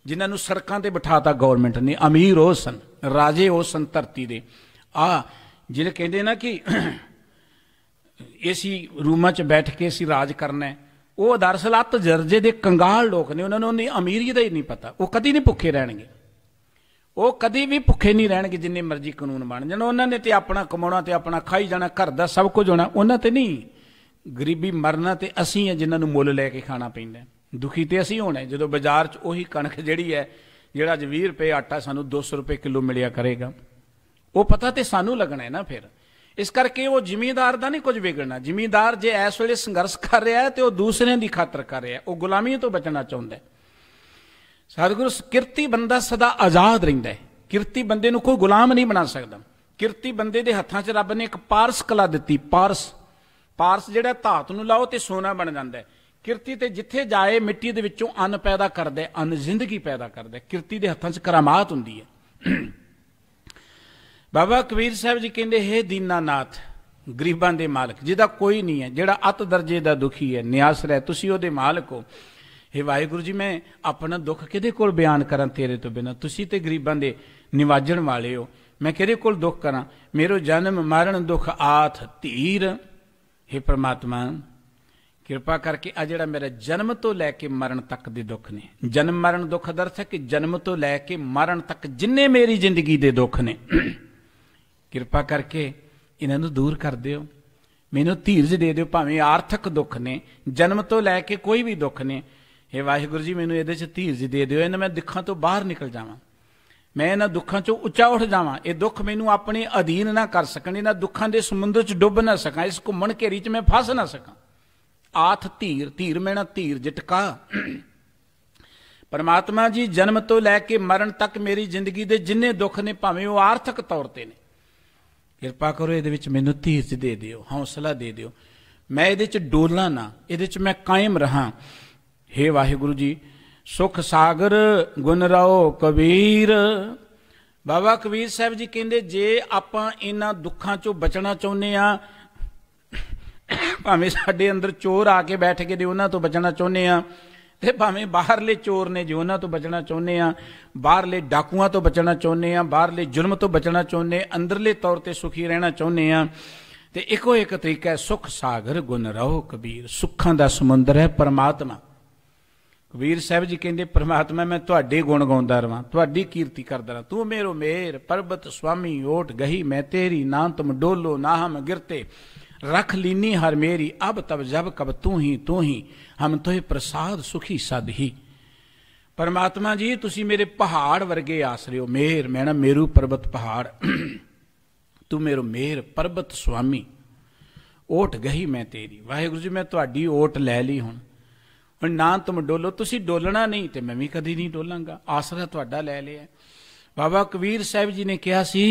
जिन्होंने सड़कों पर बिठाता गौरमेंट ने, अमीर वो सन, राजे वो सन धरती दे। जिन्हें कहते ना कि एसी रूमां च बैठ के असीं राज करना है, वो दरअसल अत दर्जे के कंगाल लोग ने। उन्होंने अमीरी का ही नहीं पता, वो कभी नहीं भुखे रहणगे, वो कभी भी भुखे नहीं रहणगे जिन्ने मर्जी कानून बन जाण। उन्होंने तो अपना कमाउणा ते अपना खाई जाना, घर का सब कुछ होना, उन्होंने तो नहीं। गरीबी मरना तो असी है जिन्होंने मुल लैके खाना पैंदा, दुखी तो असी होना है जो बाजार च उही कणक जिहड़ी है जिहड़ा अज 20 रुपए आटा सानू 200 रुपए किलो मिलिया करेगा, वो पता तो सानू लगना है ना। फिर इस करके वो जिमीदार का नहीं कुछ बिगड़ना। जिमीदार जे इस वेले संघर्ष कर रहा है तो वह दूसरे की खातर कर रहा है, वह गुलामी तो बचना चाहता है। सतगुरु किरती बंदा सदा आजाद रहिंदा है, किरती बंदे नूं कोई गुलाम नहीं बना सकता। किरती बंदे दे हत्थां 'च रब ने एक पारस कला दित्ती, पारस, पारस जिहड़ा धात नूं लाओ ते सोना बन जाता है। किरती ते जिथे जाए मिट्टी दे विचों अन्न पैदा करदा है, अन्न जिंदगी पैदा करदा है। किरती दे हत्थां 'च करामात हुंदी है। बाबा कबीर साहब जी कहते, हे दीनानाथ गरीबां दे मालक, जिहदा कोई नहीं है, जिहड़ा अत दर्जे दा दुखी है, निआसरा है, तुसीं उहदे मालक हो। हे वाहिगुरू जी, मैं अपना दुख किहदे कोल बयान करां तेरे तो बिना, तुसीं ते गरीबां दे निवाजण वाले हो, मैं किहदे कोल दुख करां। मेरो जन्म मरण दुख आथ धीर। हे परमात्मा किरपा करके आ जिहड़ा मेरा जन्म तो लैके मरण तक दे दुख ने, जन्म मरण दुख दा अर्थ है कि जन्म तो लैके मरण तक जिन्ने मेरी जिंदगी दे दुख ने, किरपा करके इन्हां नूं दूर कर दिओ, मैनूं धीरज दे दिओ। भावें आर्थिक दुख ने, जन्म तो लैके कोई भी दुख ने, हे वाहिगुरू जी मैनूं इहदे च धीरज दे दिओ, इन्हां मैं दुखां तो बाहर निकल जावां, मैं इन्हां दुखां चों उच्चा उठ जावां। ये दुख मैनूं अपने अधीन ना कर सकण, इन्हां दुखां दे समुंदर च डुੱਬ ना सकां, इस घुम्मण घेरी च मैं फस ना सकां। आथ धीर, धीर मैना धीर जिटका। परमात्मा जी जन्म तो लैके मरण तक मेरी जिंदगी दे जिन्ने दुख ने, भावें वो आर्थिक तौर ते ने, किरपा करो ये मैनू धीरज दे दिओ, हौसला दे दिओ, मैं ये डोला ना, ये मैं कायम रहा। हे वाहिगुरू जी सुख सागर गुण रहो कबीर। बाबा कबीर साहब जी कहते, जे आपां इन्हां दुखां चों बचना चाहुंदे आ, भावें साडे अंदर चोर आके बैठ गए ने उन्हां तो बचना चाहुंदे आ, ते भावें बाहरले चोर ने जो उन्हां तो बचना चाहुंदे आ, बाहरले डाकुआं तो बचना चाहुंदे आ, बाहरले जुल्म तो बचना चाहुंदे, अंदरले तौर ते सुखी रहना चाहुंदे आ, ते इको एक तरीका है सुख सागर गुण रहो कबीर। सुखां दा समुंदर है परमात्मा। कबीर साहब जी कहते, परमात्मा मैं तुहाडे गुण गाउंदा रहां, तुहाडी कीर्ति करदा रहां। तू मेरो मेर पर्वत स्वामी ओट गही मैं तेरी, ना तुम डोलो ना हम गिरते, रख लीनी हर मेरी, अब तब जब कब तू ही हम तोहे प्रसाद सुखी सद ही। परमात्मा जी तुसी मेरे पहाड़ वर्गे आसरे हो, मेर मैं ना मेरू पर्वत पहाड़, तू मेरो मेर पर्वत स्वामी, ओट गही मैं तेरी। वाहिगुरू जी मैं तुहाडी ओट लै ली, हुण ना तुम डोलो, तुसी डोलना नहीं तो मैं भी कदी नहीं डोलांगा, आसरा तुहाडा लै लिया। बाबा कबीर साहब जी ने कहा सी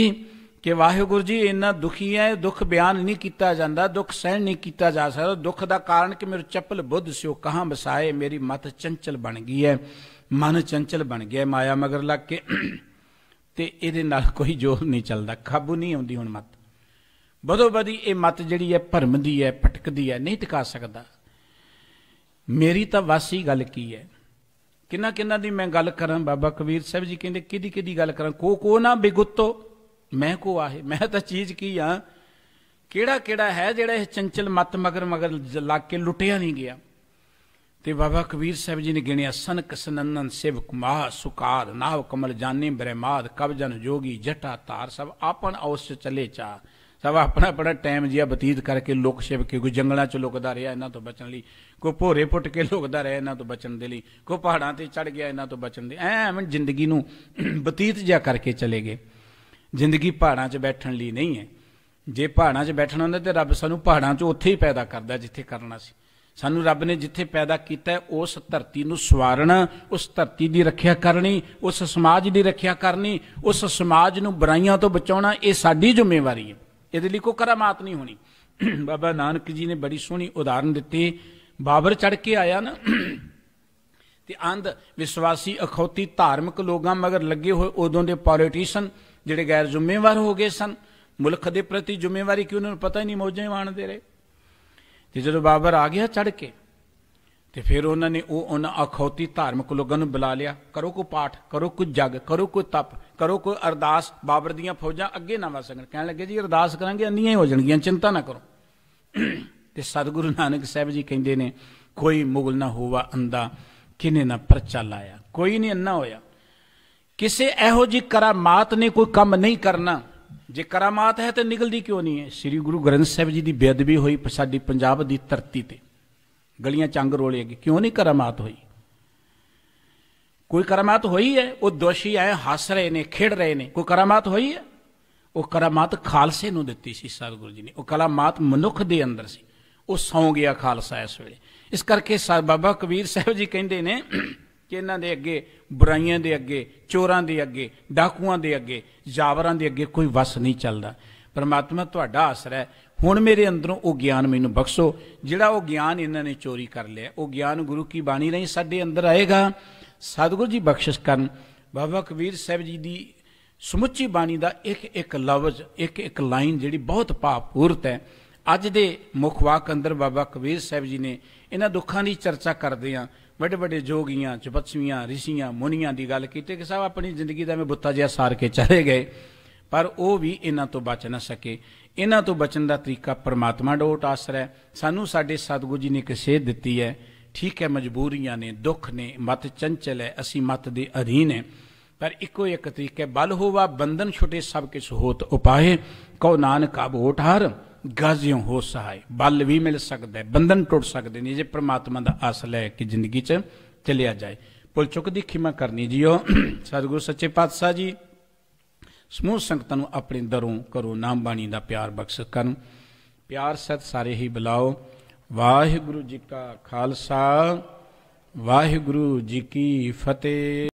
कि वाहिगुरू जी इन्ना दुखी है, दुख बयान नहीं किया जाता, दुख सहन नहीं किया जा सकता। दुख का कारण कि मेरे चपल बुद्ध स्यो कहाँ बसाए, मेरी मत चंचल बन गई है, मन चंचल बन गया माया मगर लग के, ते इहदे नाल कोई जोर नहीं चलता, काबू नहीं आउंदी हुण मत। बदो बदी ये मत जिहड़ी है भरमदी है, भटकदी है, नहीं टिका सकता। मेरी तो वासी गल की है, किन्ना किन्ना दी मैं गल करां। बाबा कबीर साहब जी कहते किहदी किहदी गल करां, को ना बेगुतो मैं को आहे, मैं तो चीज की हाँ, केड़ा केड़ा है जिहड़ा इस चंचल मत मगर मगर लग के लुटिया नहीं गया। ते बाबा कबीर साहब जी ने गिणिया, सनक सनंदन शिव कुमार सुकार, नाव कमल जाने ब्रह्माद, कब जन जोगी जटा तार, सब आपन औस चले चा, सब अपना अपना टाइम जिहा बतीत करके लुक छिप के, कोई जंगलों च लुकदा रहा इन्हां तो बचण लई, कोई भोरे पुट के लुकदा रहा इन्हां तो बचण दे लई, कोई पहाड़ां ते चढ़ गया इन्हां तो बचण दे, एवें जिंदगी नूं बतीत जिहा करके चले गए। जिंदगी पहाड़ां 'च बैठण लई नहीं है। जे पहाड़ां 'च बैठना हुंदा ते रब सानूं पहाड़ां 'च उत्थे ही पैदा करदा जिथे करना सी। सानूं रब ने जिथे पैदा कीता उस धरती नूं सवारना, उस धरती की रखिया करनी, उस समाज की रखिया करनी, उस समाज नूं बुराइयां तो बचाउणा, ये साडी जिम्मेवारी है। इहदे लई कोई करामात नहीं होनी। बाबा नानक जी ने बड़ी सोहनी उदाहरण दित्ती। बाबर चढ़ के आया ना ते अंध विश्वासी अखौती धार्मिक लोगों मगर लगे हुए उदों के पॉलिटिशियन जिहड़े गैर जिम्मेवार हो गए सन, मुल्क के प्रति जिम्मेवारी की उन्होंने पता ही नहीं, मौजां ही माणदे रहे। तो जो बाबर आ गया चढ़ के, तो फिर उन्होंने उन्होंने अखौती धार्मिक लोगों को बुला लिया, करो कोई पाठ, करो कोई जग, करो कोई तप, करो कोई अरदास। बाबर दियां फौजां अगे ना वध सकण, कहण लगे जी अरदास करांगे अन्नियां ही हो जाणगियां, चिंता ना करो। तो सतगुरु नानक साहब जी कहते ने, कोई मुगल ना होवा अंधा, किने ना परचा लाया, कोई नहीं अन्ना होया। किसी एहो जी करामात ने कोई काम नहीं करना जे करामात है तो निकलती क्यों नहीं है? श्री गुरु ग्रंथ साहिब जी की बेअदबी हुई साडी पंजाब की धरती ते, गलियां चंग रोले गए, क्यों नहीं करामात हुई? कोई करामात हुई है? वो दोषी आए हस रहे ने, खेड़ रहे ने, कोई करामात हुई है? वो करामात खालसे नूं दित्ती सी सतगुरु जी ने। वो करामात मनुख दे अंदर सी, वो सौ गया खालसा इस वेले। इस करके बाबा कबीर साहब जी कहते ने कि इन्हां दे अगे, बुराइयां दे अगे, चोरां दे अगे, डाकुआं दे अगे, जावरां दे अगे कोई वस नहीं चलदा। परमात्मा तुहाडा आसरा है, हुण मेरे अंदरों वो ज्ञान मैनूं बख्शो जिहड़ा वो ज्ञान इन्हां ने चोरी कर लिया। वो ज्ञान गुरु की बाणी राहीं साडे अंदर आएगा। सतगुरु जी बख्शिश करन। बाबा कबीर साहब जी की समुची बाणी का एक एक लफ्ज, एक एक लाइन जिहड़ी बहुत भावपूर्त है। अज दे मुख वाक अंदर बाबा कबीर साहब जी ने इन्हां दुखां की चर्चा करदिआं बड़े बड़े जोगियां, तपस्वियां, ऋषियां, मुनियां की गल कीती कि साहब अपनी जिंदगी का मैं बुत्ता जिहा सार के चले गए, पर वो भी इन्हां तो बच न सके। इन्हां तो बचन का तरीका परमात्मा डोट आसरा है। सानू साडे सतगुरु जी ने एक सेध दित्ती है। ठीक है, मजबूरियां ने, दुख ने, मत चंचल है, असी मत दे अधीन है, पर इको एक तरीका बल होवा बंधन छुटे सब किस होत उपाय, कहो नानक अब होठ हार गाजियों हो सहाय। बल भी मिल सकता है, बंधन टुट सकते हैं जे परमात्मा का आस लै के जिंदगी च चलिया जाए। भुल चुक दी खिमा करनी जियो। सतगुरु सच्चे पातशाह जी समूह संगतां नूं अपने दरों करो नाम बाणी का प्यार बख्श करन। प्यार सत सारे ही बुलाओ। वाहिगुरु जी का खालसा, वाहिगुरु जी की फतेह।